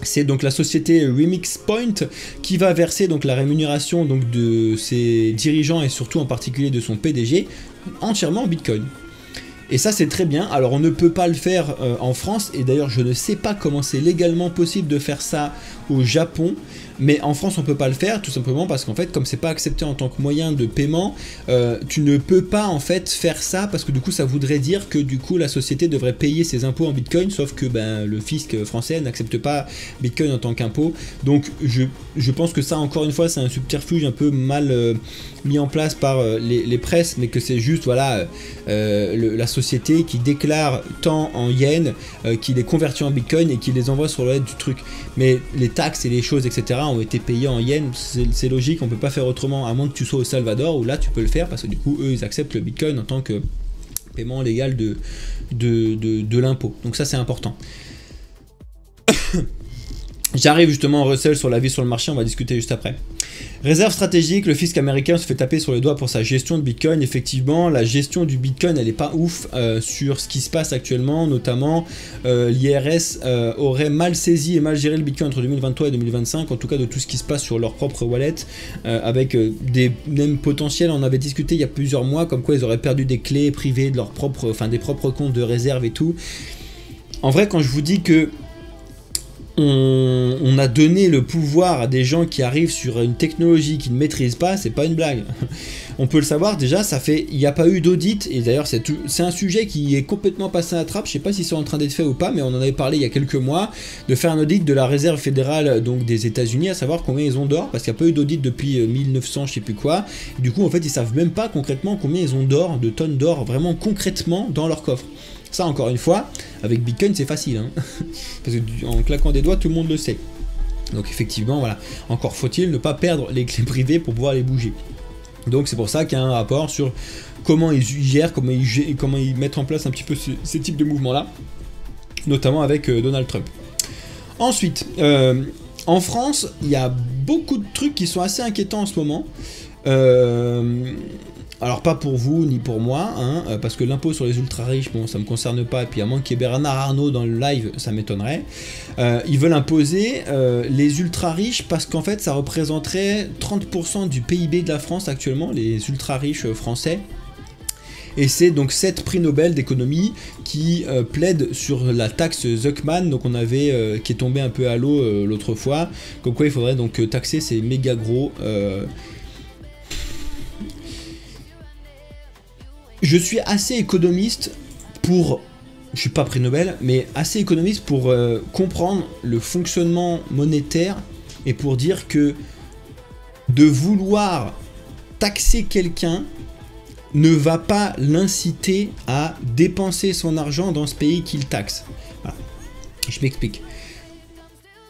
C'est donc la société Remix Point qui va verser donc la rémunération donc de ses dirigeants et surtout en particulier de son PDG entièrement en Bitcoin. Et ça c'est très bien. Alors on ne peut pas le faire en France, et d'ailleurs je ne sais pas comment c'est légalement possible de faire ça au Japon, mais en France on peut pas le faire tout simplement parce qu'en fait comme c'est pas accepté en tant que moyen de paiement, tu ne peux pas en fait faire ça, parce que du coup ça voudrait dire que du coup la société devrait payer ses impôts en Bitcoin, sauf que ben, le fisc français n'accepte pas Bitcoin en tant qu'impôt. Donc je pense que ça encore une fois c'est un subterfuge un peu mal mis en place par les presses, mais que c'est juste voilà la société qui déclare tant en yens, qui les convertit en Bitcoin et qui les envoie sur le net du truc. Mais les taxes et les choses etc ont été payées en yens, c'est logique, on peut pas faire autrement, à moins que tu sois au Salvador où là tu peux le faire parce que du coup eux ils acceptent le Bitcoin en tant que paiement légal de l'impôt. Donc ça c'est important. J'arrive justement en Russell sur la vie sur le marché, on va discuter juste après. Réserve stratégique, le fisc américain se fait taper sur les doigts pour sa gestion de Bitcoin. Effectivement, la gestion du Bitcoin, elle n'est pas ouf sur ce qui se passe actuellement, notamment l'IRS aurait mal saisi et mal géré le Bitcoin entre 2023 et 2025, en tout cas de tout ce qui se passe sur leur propre wallet, avec des mêmes potentiels. On avait discuté il y a plusieurs mois, comme quoi ils auraient perdu des clés privées de leur propre, enfin des propres comptes de réserve et tout. En vrai, quand je vous dis que on a donné le pouvoir à des gens qui arrivent sur une technologie qu'ils ne maîtrisent pas, c'est pas une blague. On peut le savoir déjà, ça fait, il n'y a pas eu d'audit, et d'ailleurs c'est un sujet qui est complètement passé à la trappe, je sais pas si c'est en train d'être fait ou pas, mais on en avait parlé il y a quelques mois, de faire un audit de la réserve fédérale donc des États-Unis, à savoir combien ils ont d'or, parce qu'il n'y a pas eu d'audit depuis 1900, je sais plus quoi, et du coup en fait ils savent même pas concrètement combien ils ont d'or, de tonnes d'or, vraiment concrètement dans leur coffre. Ça encore une fois, avec Bitcoin c'est facile, hein parce que en claquant des doigts tout le monde le sait. Donc effectivement voilà, encore faut-il ne pas perdre les clés privées pour pouvoir les bouger. Donc c'est pour ça qu'il y a un rapport sur comment ils gèrent, comment ils mettent en place un petit peu ces types de mouvements là, notamment avec Donald Trump. Ensuite, en France, il y a beaucoup de trucs qui sont assez inquiétants en ce moment. Alors pas pour vous ni pour moi, hein, parce que l'impôt sur les ultra riches, bon ça me concerne pas, et puis à moins qu'il y ait Bernard Arnault dans le live, ça m'étonnerait. Ils veulent imposer les ultra riches parce qu'en fait ça représenterait 30% du PIB de la France actuellement, les ultra riches français. Et c'est donc 7 prix Nobel d'économie qui plaident sur la taxe Zuckman, donc on avait qui est tombé un peu à l'eau l'autre fois, comme quoi il faudrait donc taxer ces méga gros. Je suis assez économiste pour, je suis pas prix Nobel, mais assez économiste pour comprendre le fonctionnement monétaire et pour dire que de vouloir taxer quelqu'un ne va pas l'inciter à dépenser son argent dans ce pays qu'il taxe. Voilà. Je m'explique.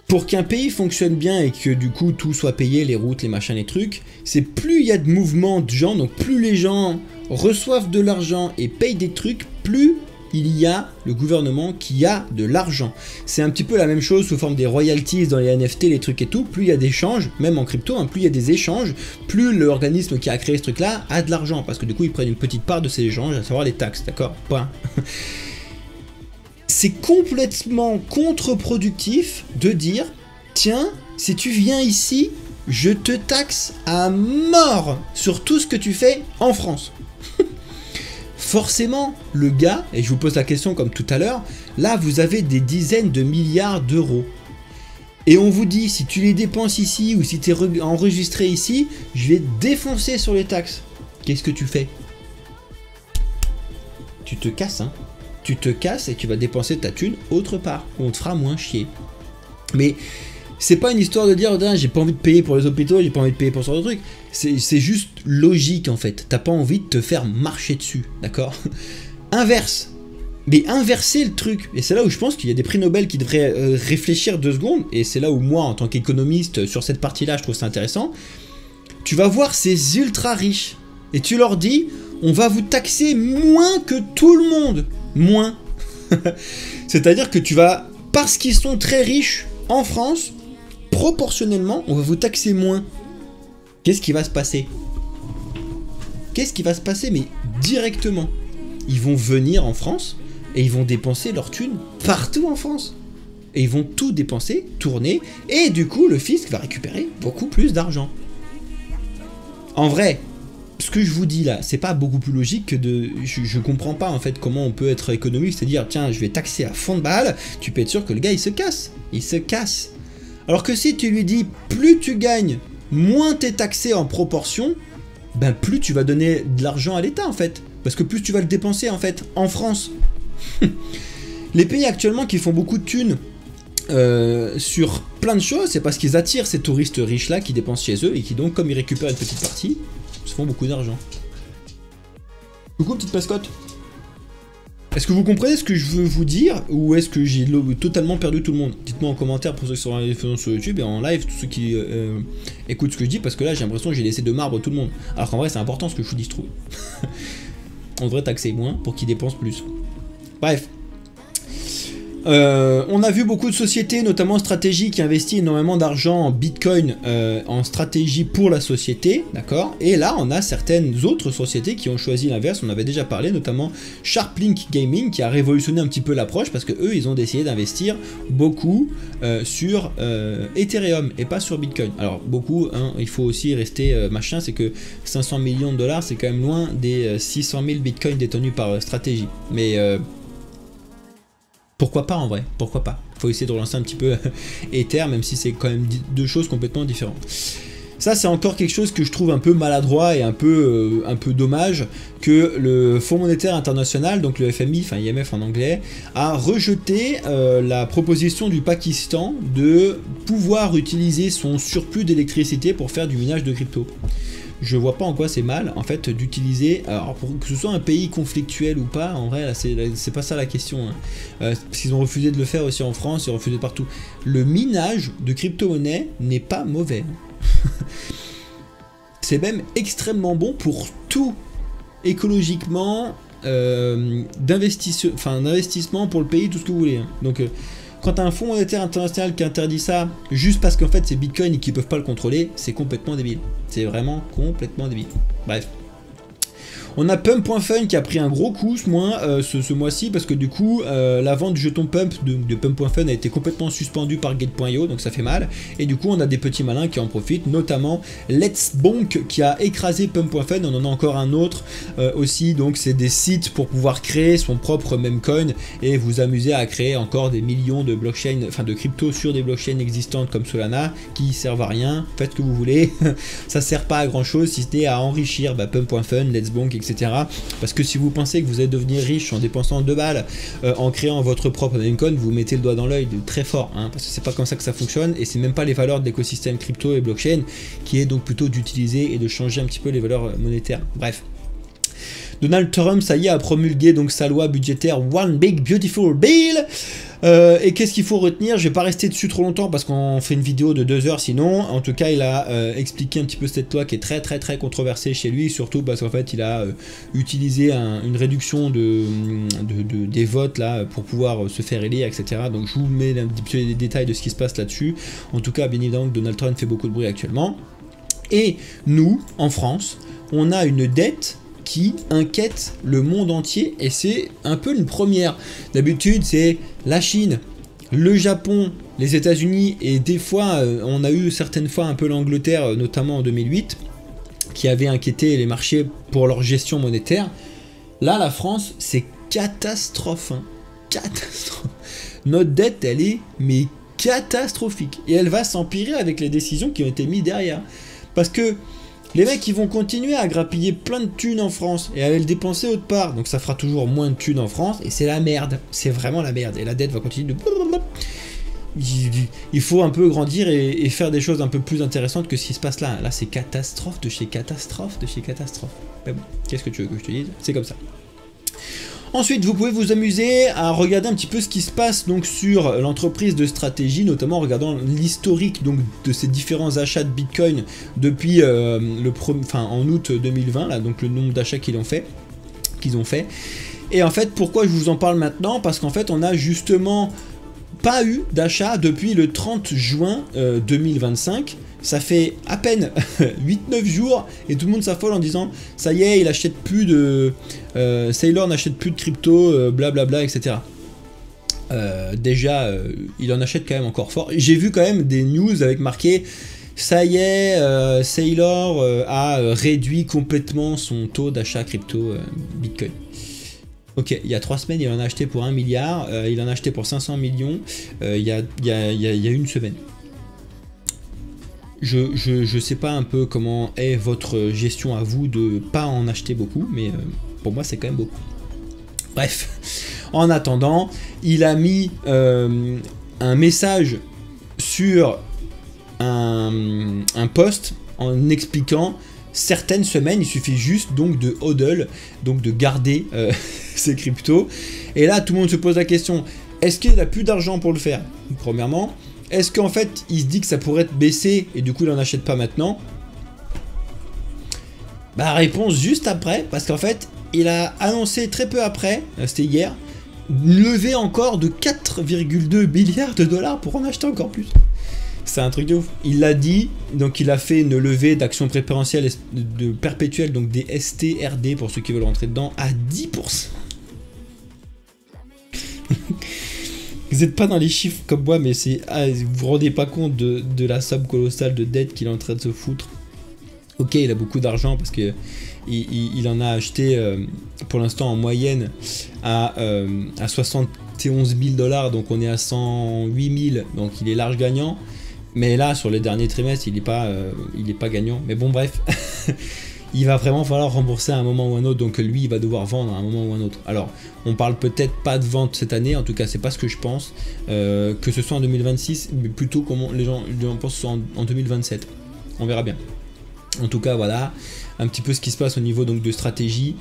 Pour qu'un pays fonctionne bien et que du coup tout soit payé, les routes, les machins, les trucs, c'est plus il y a de mouvements de gens, donc plus les gens reçoivent de l'argent et payent des trucs, plus il y a le gouvernement qui a de l'argent. C'est un petit peu la même chose sous forme des royalties dans les NFT, les trucs et tout. Plus il y a d'échanges, même en crypto, hein, plus il y a des échanges, plus l'organisme qui a créé ce truc-là a de l'argent. Parce que du coup, ils prennent une petite part de ces échanges, à savoir les taxes, d'accord? Point. C'est complètement contre-productif de dire, tiens, si tu viens ici, je te taxe à mort sur tout ce que tu fais en France. Forcément, le gars, et je vous pose la question comme tout à l'heure, là vous avez des dizaines de milliards d'euros. Et on vous dit, si tu les dépenses ici ou si tu es enregistré ici, je vais te défoncer sur les taxes. Qu'est-ce que tu fais? Tu te casses, hein. Tu te casses et tu vas dépenser ta thune autre part, où on te fera moins chier. Mais c'est pas une histoire de dire, oh, j'ai pas envie de payer pour les hôpitaux, j'ai pas envie de payer pour ce genre de truc. C'est juste logique en fait. T'as pas envie de te faire marcher dessus, d'accord? Inverse. Mais inverser le truc. Et c'est là où je pense qu'il y a des prix Nobel qui devraient réfléchir 2 secondes. Et c'est là où moi, en tant qu'économiste, sur cette partie-là, je trouve ça intéressant. Tu vas voir ces ultra riches. Et tu leur dis, on va vous taxer moins que tout le monde. Moins. C'est-à-dire que tu vas, parce qu'ils sont très riches en France, proportionnellement, on va vous taxer moins. Qu'est-ce qui va se passer? Qu'est-ce qui va se passer? Mais directement. Ils vont venir en France et ils vont dépenser leur thune partout en France. Et ils vont tout dépenser, tourner, et du coup, le fisc va récupérer beaucoup plus d'argent. En vrai, ce que je vous dis là, c'est pas beaucoup plus logique que de... Je comprends pas en fait comment on peut être économique, c'est-à-dire, tiens, je vais taxer à fond de balle, tu peux être sûr que le gars, il se casse. Il se casse. Alors que si tu lui dis, plus tu gagnes, moins t'es taxé en proportion, ben plus tu vas donner de l'argent à l'État en fait. Parce que plus tu vas le dépenser en fait, en France. Les pays actuellement qui font beaucoup de thunes sur plein de choses, c'est parce qu'ils attirent ces touristes riches là qui dépensent chez eux et qui donc, comme ils récupèrent une petite partie, se font beaucoup d'argent. Coucou petite mascotte. Est-ce que vous comprenez ce que je veux vous dire, ou est-ce que j'ai totalement perdu tout le monde? Dites-moi en commentaire pour ceux qui sont sur YouTube et en live, tous ceux qui écoutent ce que je dis, parce que là j'ai l'impression que j'ai laissé de marbre tout le monde. Alors qu'en vrai c'est important ce que je vous dis, je trouve. On devrait taxer moins pour qu'ils dépensent plus. Bref. On a vu beaucoup de sociétés, notamment Stratégie, qui investissent énormément d'argent en Bitcoin, en stratégie pour la société, d'accord. Et là, on a certaines autres sociétés qui ont choisi l'inverse. On avait déjà parlé, notamment Sharplink Gaming, qui a révolutionné un petit peu l'approche parce que eux, ils ont décidé d'investir beaucoup sur Ethereum et pas sur Bitcoin. Alors beaucoup, hein, il faut aussi rester machin, c'est que 500 millions de dollars, c'est quand même loin des 600 000 Bitcoins détenus par Stratégie. Mais pourquoi pas en vrai? Pourquoi pas? Faut essayer de relancer un petit peu Ether, même si c'est quand même deux choses complètement différentes. Ça, c'est encore quelque chose que je trouve un peu maladroit et un peu dommage, que le Fonds monétaire international, donc le FMI, enfin IMF en anglais, a rejeté la proposition du Pakistan de pouvoir utiliser son surplus d'électricité pour faire du minage de crypto. Je vois pas en quoi c'est mal, en fait, d'utiliser, alors pour que ce soit un pays conflictuel ou pas, en vrai, là, c'est pas ça la question, hein. Parce qu'ils ont refusé de le faire aussi en France, ils ont refusé partout. Le minage de crypto-monnaie n'est pas mauvais. C'est même extrêmement bon pour tout, écologiquement, d'investissement pour le pays, tout ce que vous voulez, hein. Donc, quand tu as un fonds monétaire international qui interdit ça, juste parce qu'en fait c'est Bitcoin et qu'ils peuvent pas le contrôler, c'est complètement débile. C'est vraiment complètement débile. Bref. On a Pump.fun qui a pris un gros coup ce mois-ci parce que du coup la vente du jeton Pump de Pump.fun a été complètement suspendue par Gate.io, donc ça fait mal. Et du coup on a des petits malins qui en profitent, notamment Let's Bonk qui a écrasé Pump.fun. On en a encore un autre aussi, donc c'est des sites pour pouvoir créer son propre memecoin et vous amuser à créer encore des millions de blockchains, enfin de cryptos sur des blockchains existantes comme Solana qui servent à rien. Faites ce que vous voulez, ça sert pas à grand chose si ce n'est à enrichir Pump.fun, Let's Bonk, etc. Parce que si vous pensez que vous allez devenir riche en dépensant 2 balles en créant votre propre memecoin, vous mettez le doigt dans l'œil très fort, hein, parce que c'est pas comme ça que ça fonctionne et c'est même pas les valeurs de l'écosystème crypto et blockchain qui est donc plutôt d'utiliser et de changer un petit peu les valeurs monétaires. Bref. Donald Trump, ça y est, a promulgué donc sa loi budgétaire One Big Beautiful Bill. Et qu'est-ce qu'il faut retenir? Je vais pas rester dessus trop longtemps parce qu'on fait une vidéo de 2 heures sinon. En tout cas, il a expliqué un petit peu cette loi qui est très controversée chez lui, surtout parce qu'en fait, il a utilisé une réduction des votes là pour pouvoir se faire élire, etc. Donc, je vous mets un petit peu les détails de ce qui se passe là-dessus. En tout cas, bien évidemment, Donald Trump fait beaucoup de bruit actuellement. Et nous, en France, on a une dette qui inquiète le monde entier et c'est un peu une première. D'habitude c'est la Chine, le Japon, les États-Unis et des fois on a eu certaines fois un peu l'Angleterre, notamment en 2008, qui avait inquiété les marchés pour leur gestion monétaire. Là la France c'est catastrophe, hein. Catastrophe. Notre dette elle est mais catastrophique et elle va s'empirer avec les décisions qui ont été mises derrière parce que les mecs ils vont continuer à grappiller plein de thunes en France et à aller le dépenser autre part, donc ça fera toujours moins de thunes en France et c'est la merde, c'est vraiment la merde et la dette va continuer de... Il faut un peu grandir et faire des choses un peu plus intéressantes que ce qui se passe là. Là c'est catastrophe de chez catastrophe de chez catastrophe. Mais bon, qu'est-ce que tu veux que je te dise? C'est comme ça. Ensuite, vous pouvez vous amuser à regarder un petit peu ce qui se passe donc sur l'entreprise de stratégie, notamment en regardant l'historique donc de ces différents achats de Bitcoin depuis en août 2020, là, donc le nombre d'achats qu'ils ont fait. Et en fait, pourquoi je vous en parle maintenant? Parce qu'en fait, on a justement pas eu d'achat depuis le 30 juin 2025. Ça fait à peine 8-9 jours et tout le monde s'affole en disant ça y est, il achète plus de Saylor n'achète plus de crypto, blablabla, etc. Déjà, il en achète quand même encore fort. J'ai vu quand même des news avec marqué ça y est, Saylor a réduit complètement son taux d'achat crypto Bitcoin. Ok, il y a 3 semaines, il en a acheté pour 1 milliard, il en a acheté pour 500 millions il y a une semaine. Je sais pas un peu comment est votre gestion à vous de pas en acheter beaucoup, mais pour moi c'est quand même beaucoup. Bref, en attendant, il a mis un message sur un post en expliquant certaines semaines, il suffit juste donc de hodl, donc de garder ses cryptos. Et là, tout le monde se pose la question, est-ce qu'il a plus d'argent pour le faire? Premièrement. Est-ce qu'en fait, il se dit que ça pourrait baisser et du coup, il n'en achète pas maintenant? Bah, réponse juste après, parce qu'en fait, il a annoncé très peu après, c'était hier, lever encore de 4,2 milliards de dollars pour en acheter encore plus. C'est un truc de ouf. Il l'a dit, donc il a fait une levée d'actions préférentielles de perpétuelles, donc des STRD pour ceux qui veulent rentrer dedans, à 10%. Vous n'êtes pas dans les chiffres comme moi, mais c'est vous vous rendez pas compte de la somme colossale de dette qu'il est en train de se foutre. Ok, il a beaucoup d'argent parce que il en a acheté pour l'instant en moyenne à 71 000 $, donc on est à 108 000, donc il est large gagnant. Mais là, sur les derniers trimestres, il est pas gagnant. Mais bon, bref. Il va vraiment falloir rembourser à un moment ou un autre, donc lui il va devoir vendre à un moment ou un autre. Alors on parle peut-être pas de vente cette année, en tout cas c'est pas ce que je pense, que ce soit en 2026, mais plutôt comment les gens pensent que ce soit en 2027, on verra bien. En tout cas voilà, un petit peu ce qui se passe au niveau donc de stratégie.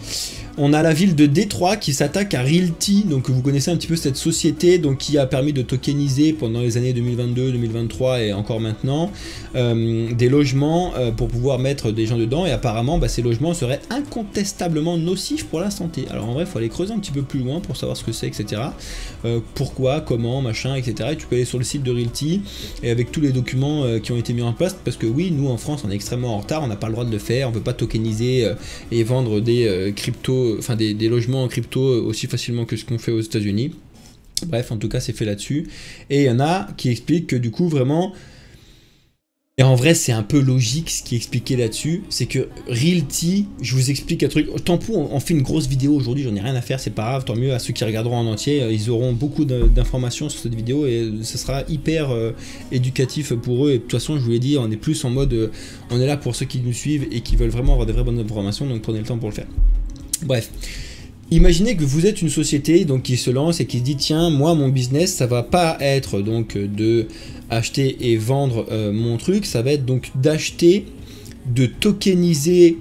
On a la ville de Détroit qui s'attaque à Realty, donc vous connaissez un petit peu cette société donc qui a permis de tokeniser pendant les années 2022, 2023 et encore maintenant des logements pour pouvoir mettre des gens dedans, et apparemment ces logements seraient incontestablement nocifs pour la santé. Alors en vrai il faut aller creuser un petit peu plus loin pour savoir ce que c'est, etc. Pourquoi, comment, machin, etc. Et tu peux aller sur le site de Realty et avec tous les documents qui ont été mis en place, parce que oui, nous en France on est extrêmement en retard, on n'a pas le droit de le faire, on peut pas tokeniser et vendre des cryptos, enfin des logements en crypto aussi facilement que ce qu'on fait aux États-Unis. Bref, en tout cas, c'est fait là-dessus. Et il y en a qui expliquent que du coup, vraiment, et en vrai, c'est un peu logique ce qui est expliqué là-dessus, c'est que Realty, je vous explique un truc. Tant pis, on fait une grosse vidéo aujourd'hui, j'en ai rien à faire, c'est pas grave, tant mieux à ceux qui regarderont en entier, ils auront beaucoup d'informations sur cette vidéo et ce sera hyper éducatif pour eux. Et de toute façon, je vous l'ai dit, on est plus en mode, on est là pour ceux qui nous suivent et qui veulent vraiment avoir des vraies bonnes informations, donc prenez le temps pour le faire. Bref. Imaginez que vous êtes une société donc qui se lance et qui se dit tiens, moi mon business ça va pas être donc de acheter et vendre mon truc, ça va être donc d'acheter, de tokeniser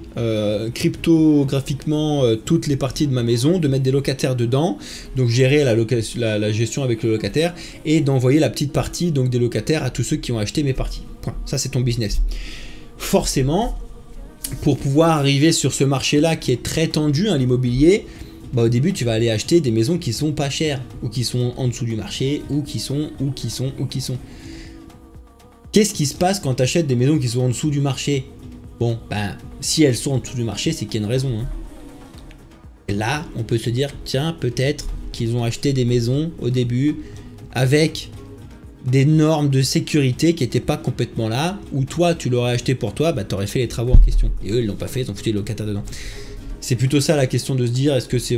cryptographiquement toutes les parties de ma maison, de mettre des locataires dedans, donc gérer la gestion avec le locataire et d'envoyer la petite partie donc des locataires à tous ceux qui ont acheté mes parties. Point. Ça c'est ton business. Forcément, pour pouvoir arriver sur ce marché là qui est très tendu, l'immobilier, au début tu vas aller acheter des maisons qui sont pas chères, ou qui sont en dessous du marché, ou qui sont. Qu'est-ce qui se passe quand tu achètes des maisons qui sont en dessous du marché? Bon, si elles sont en dessous du marché, c'est qu'il y a une raison. Et là, on peut se dire, tiens, peut-être qu'ils ont acheté des maisons au début avec des normes de sécurité qui n'étaient pas complètement là, ou toi, tu l'aurais acheté pour toi, tu aurais fait les travaux en question. Et eux, ils l'ont pas fait, ils ont foutu les locataires dedans. C'est plutôt ça la question de se dire, est-ce que c'est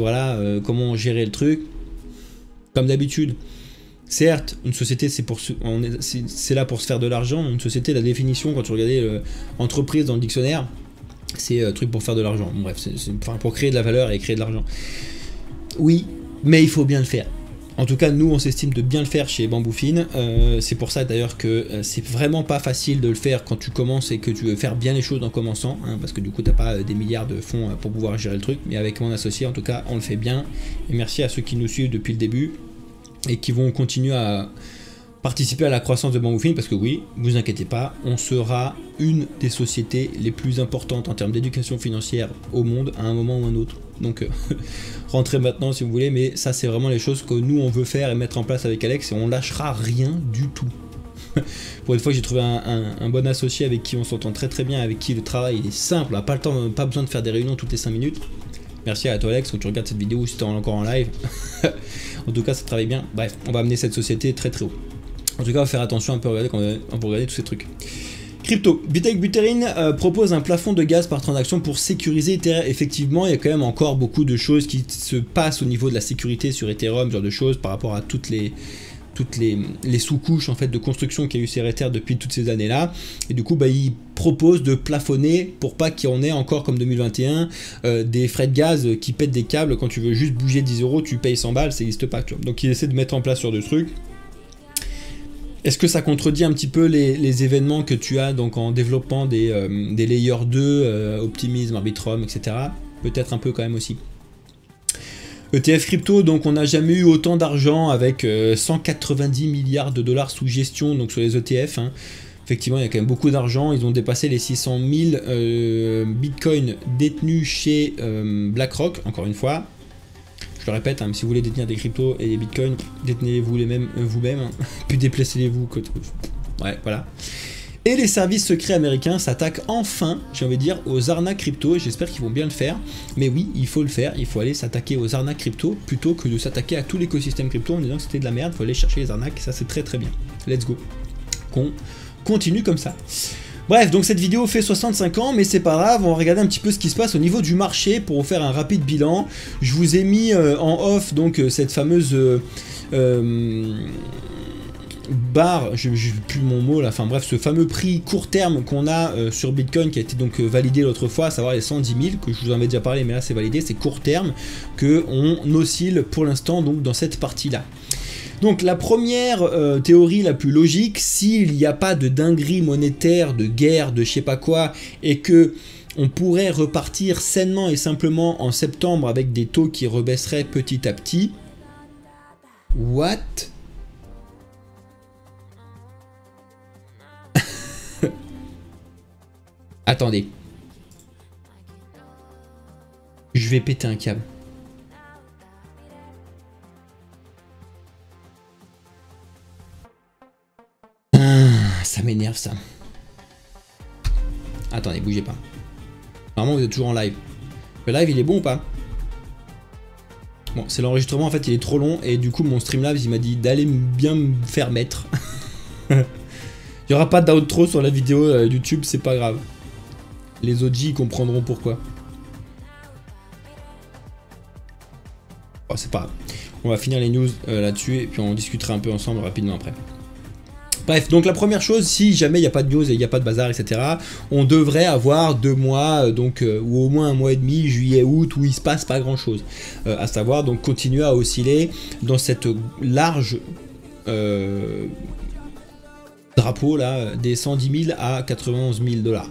comment gérer le truc? Comme d'habitude, certes, une société c'est là pour se faire de l'argent. Une société, la définition, quand tu regardais entreprise dans le dictionnaire, c'est truc pour faire de l'argent. Bref, pour créer de la valeur et créer de l'argent. Oui, mais il faut bien le faire. En tout cas, nous, on s'estime de bien le faire chez Bamboufine. C'est pour ça d'ailleurs que c'est vraiment pas facile de le faire quand tu commences et que tu veux faire bien les choses en commençant, hein, parce que du coup, t'as pas des milliards de fonds pour pouvoir gérer le truc. Mais avec mon associé, en tout cas, on le fait bien. Et merci à ceux qui nous suivent depuis le début et qui vont continuer à participer à la croissance de Bamboufine, parce que oui, vous inquiétez pas, on sera une des sociétés les plus importantes en termes d'éducation financière au monde à un moment ou un autre. Donc rentrez maintenant si vous voulez, mais ça c'est vraiment les choses que nous on veut faire et mettre en place avec Alex, et on lâchera rien du tout. Pour une fois, j'ai trouvé un bon associé avec qui on s'entend très très bien, avec qui le travail il est simple, on n'a pas le temps, pas besoin de faire des réunions toutes les 5 minutes. Merci à toi Alex, quand tu regardes cette vidéo ou si tu es encore en live. En tout cas ça travaille bien. Bref, on va amener cette société très très haut. En tout cas, on va faire attention un peu, regarder quand on va regarder tous ces trucs. Crypto. Vitalik Buterin propose un plafond de gaz par transaction pour sécuriser Ethereum. Effectivement, il y a quand même encore beaucoup de choses qui se passent au niveau de la sécurité sur Ethereum, ce genre de choses, par rapport à toutes les sous-couches en fait de construction qu'il y a eu sur Ether depuis toutes ces années-là. Et du coup, bah, il propose de plafonner pour pas qu'il y en ait encore comme 2021 des frais de gaz qui pètent des câbles. Quand tu veux juste bouger 10 €, tu payes 100 balles, ça n'existe pas. Tu vois. Donc il essaie de mettre en place sur deux trucs. Est-ce que ça contredit un petit peu les événements que tu as donc en développant des layers 2, Optimism, Arbitrum, etc. Peut-être un peu quand même aussi. ETF crypto, donc on n'a jamais eu autant d'argent avec 190 milliards de dollars sous gestion donc sur les ETF. Hein. Effectivement, il y a quand même beaucoup d'argent. Ils ont dépassé les 600 000 bitcoins détenus chez BlackRock, encore une fois. Je le répète, hein, si vous voulez détenir des cryptos et des bitcoins, détenez-vous vous-même, hein. Puis déplacez-les-vous. Ouais, voilà. Et les services secrets américains s'attaquent enfin, j'ai envie de dire, aux arnaques crypto. J'espère qu'ils vont bien le faire. Mais oui, il faut le faire. Il faut aller s'attaquer aux arnaques crypto plutôt que de s'attaquer à tout l'écosystème crypto en disant que c'était de la merde. Il faut aller chercher les arnaques. Ça, c'est très très bien. Let's go. Qu'on continue comme ça. Bref, donc cette vidéo fait 65 ans, mais c'est pas grave, on va regarder un petit peu ce qui se passe au niveau du marché pour vous faire un rapide bilan. Je vous ai mis en off donc cette fameuse barre, je n'ai plus mon mot là, enfin bref, ce fameux prix court terme qu'on a sur Bitcoin qui a été donc validé l'autre fois, à savoir les 110 000, que je vous en avais déjà parlé, mais là c'est validé, c'est court terme, qu'on oscille pour l'instant donc dans cette partie-là. Donc la première théorie la plus logique, s'il n'y a pas de dinguerie monétaire, de guerre, de je sais pas quoi, et que on pourrait repartir sainement et simplement en septembre avec des taux qui rebaisseraient petit à petit. What? Attendez. Je vais péter un câble. Ça m'énerve ça. Attendez, bougez pas. Normalement vous êtes toujours en live. Le live il est bon ou pas? Bon, c'est l'enregistrement en fait, il est trop long et du coup mon Streamlabs il m'a dit d'aller bien me faire mettre. Il n'y aura pas d'outro sur la vidéo YouTube, c'est pas grave. Les OG comprendront pourquoi. Oh, c'est pas grave. On va finir les news là-dessus et puis on discutera un peu ensemble rapidement après. Bref, donc la première chose, si jamais il n'y a pas de news et il n'y a pas de bazar, etc., on devrait avoir 2 mois, donc, ou au moins 1 mois et demi, juillet, août, où il se passe pas grand-chose. À savoir, donc, continuer à osciller dans cette large drapeau, là, des 110 000 à 91 000 $.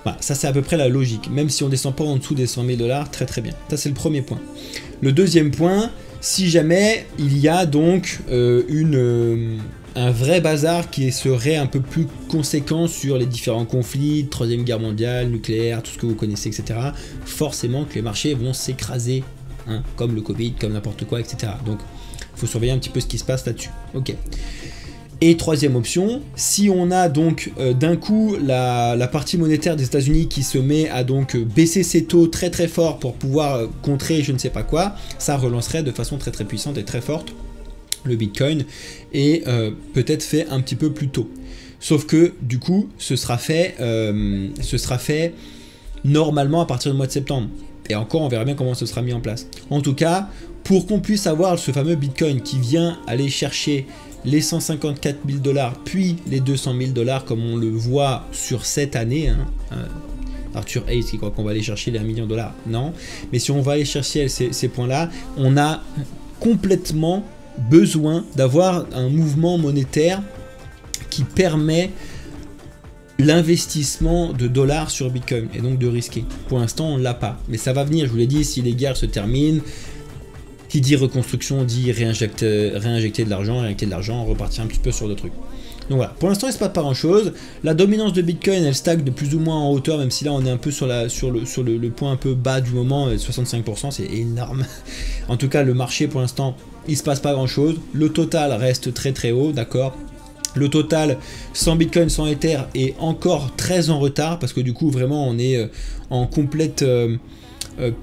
Voilà, ça c'est à peu près la logique, même si on descend pas en dessous des 100 000 $, très très bien. Ça c'est le premier point. Le deuxième point, si jamais il y a donc un vrai bazar qui serait un peu plus conséquent sur les différents conflits, Troisième Guerre mondiale, nucléaire, tout ce que vous connaissez, etc., forcément que les marchés vont s'écraser, hein, comme le Covid, comme n'importe quoi, etc. Donc, il faut surveiller un petit peu ce qui se passe là-dessus. Ok. Et troisième option, si on a donc d'un coup la partie monétaire des États-Unis qui se met à donc baisser ses taux très très fort pour pouvoir contrer je ne sais pas quoi, ça relancerait de façon très très puissante et très forte le Bitcoin et peut-être fait un petit peu plus tôt. Sauf que du coup, ce sera fait normalement à partir du mois de septembre. Et encore, on verra bien comment ce sera mis en place. En tout cas, pour qu'on puisse avoir ce fameux Bitcoin qui vient aller chercher les 154 000 $, puis les 200 000 $, comme on le voit sur cette année, hein, Arthur Hayes qui croit qu'on va aller chercher les $1 million, non. Mais si on va aller chercher ces points-là, on a complètement besoin d'avoir un mouvement monétaire qui permet l'investissement de dollars sur Bitcoin et donc de risquer. Pour l'instant, on ne l'a pas. Mais ça va venir, je vous l'ai dit, si les guerres se terminent, qui dit reconstruction dit réinjecter de l'argent, repartir un petit peu sur d'autres trucs. Donc voilà, pour l'instant il ne se passe pas grand chose. La dominance de Bitcoin elle stagne de plus ou moins en hauteur, même si là on est un peu sur le point un peu bas du moment, 65%, c'est énorme. En tout cas le marché pour l'instant il ne se passe pas grand chose. Le total reste très très haut, d'accord. Le total sans Bitcoin, sans Ether est encore très en retard, parce que du coup vraiment on est en complète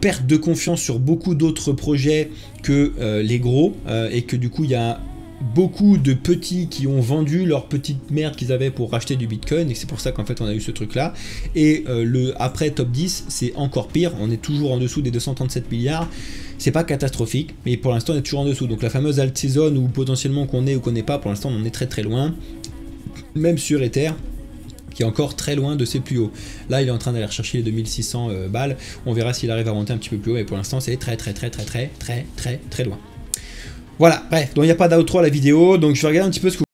perte de confiance sur beaucoup d'autres projets que les gros, et que du coup il y a beaucoup de petits qui ont vendu leur petite merde qu'ils avaient pour racheter du Bitcoin, et c'est pour ça qu'en fait on a eu ce truc là. Et après top 10 c'est encore pire, on est toujours en dessous des 237 milliards. C'est pas catastrophique, mais pour l'instant on est toujours en dessous. Donc la fameuse alt season où potentiellement qu'on est ou qu'on n'est pas, pour l'instant on en est très très loin. Même sur Ether, qui est encore très loin de ses plus hauts. Là, il est en train d'aller rechercher les 2600 balles. On verra s'il arrive à monter un petit peu plus haut, mais pour l'instant, c'est très loin. Voilà, bref, donc il n'y a pas d'outro à la vidéo, donc je vais regarder un petit peu ce que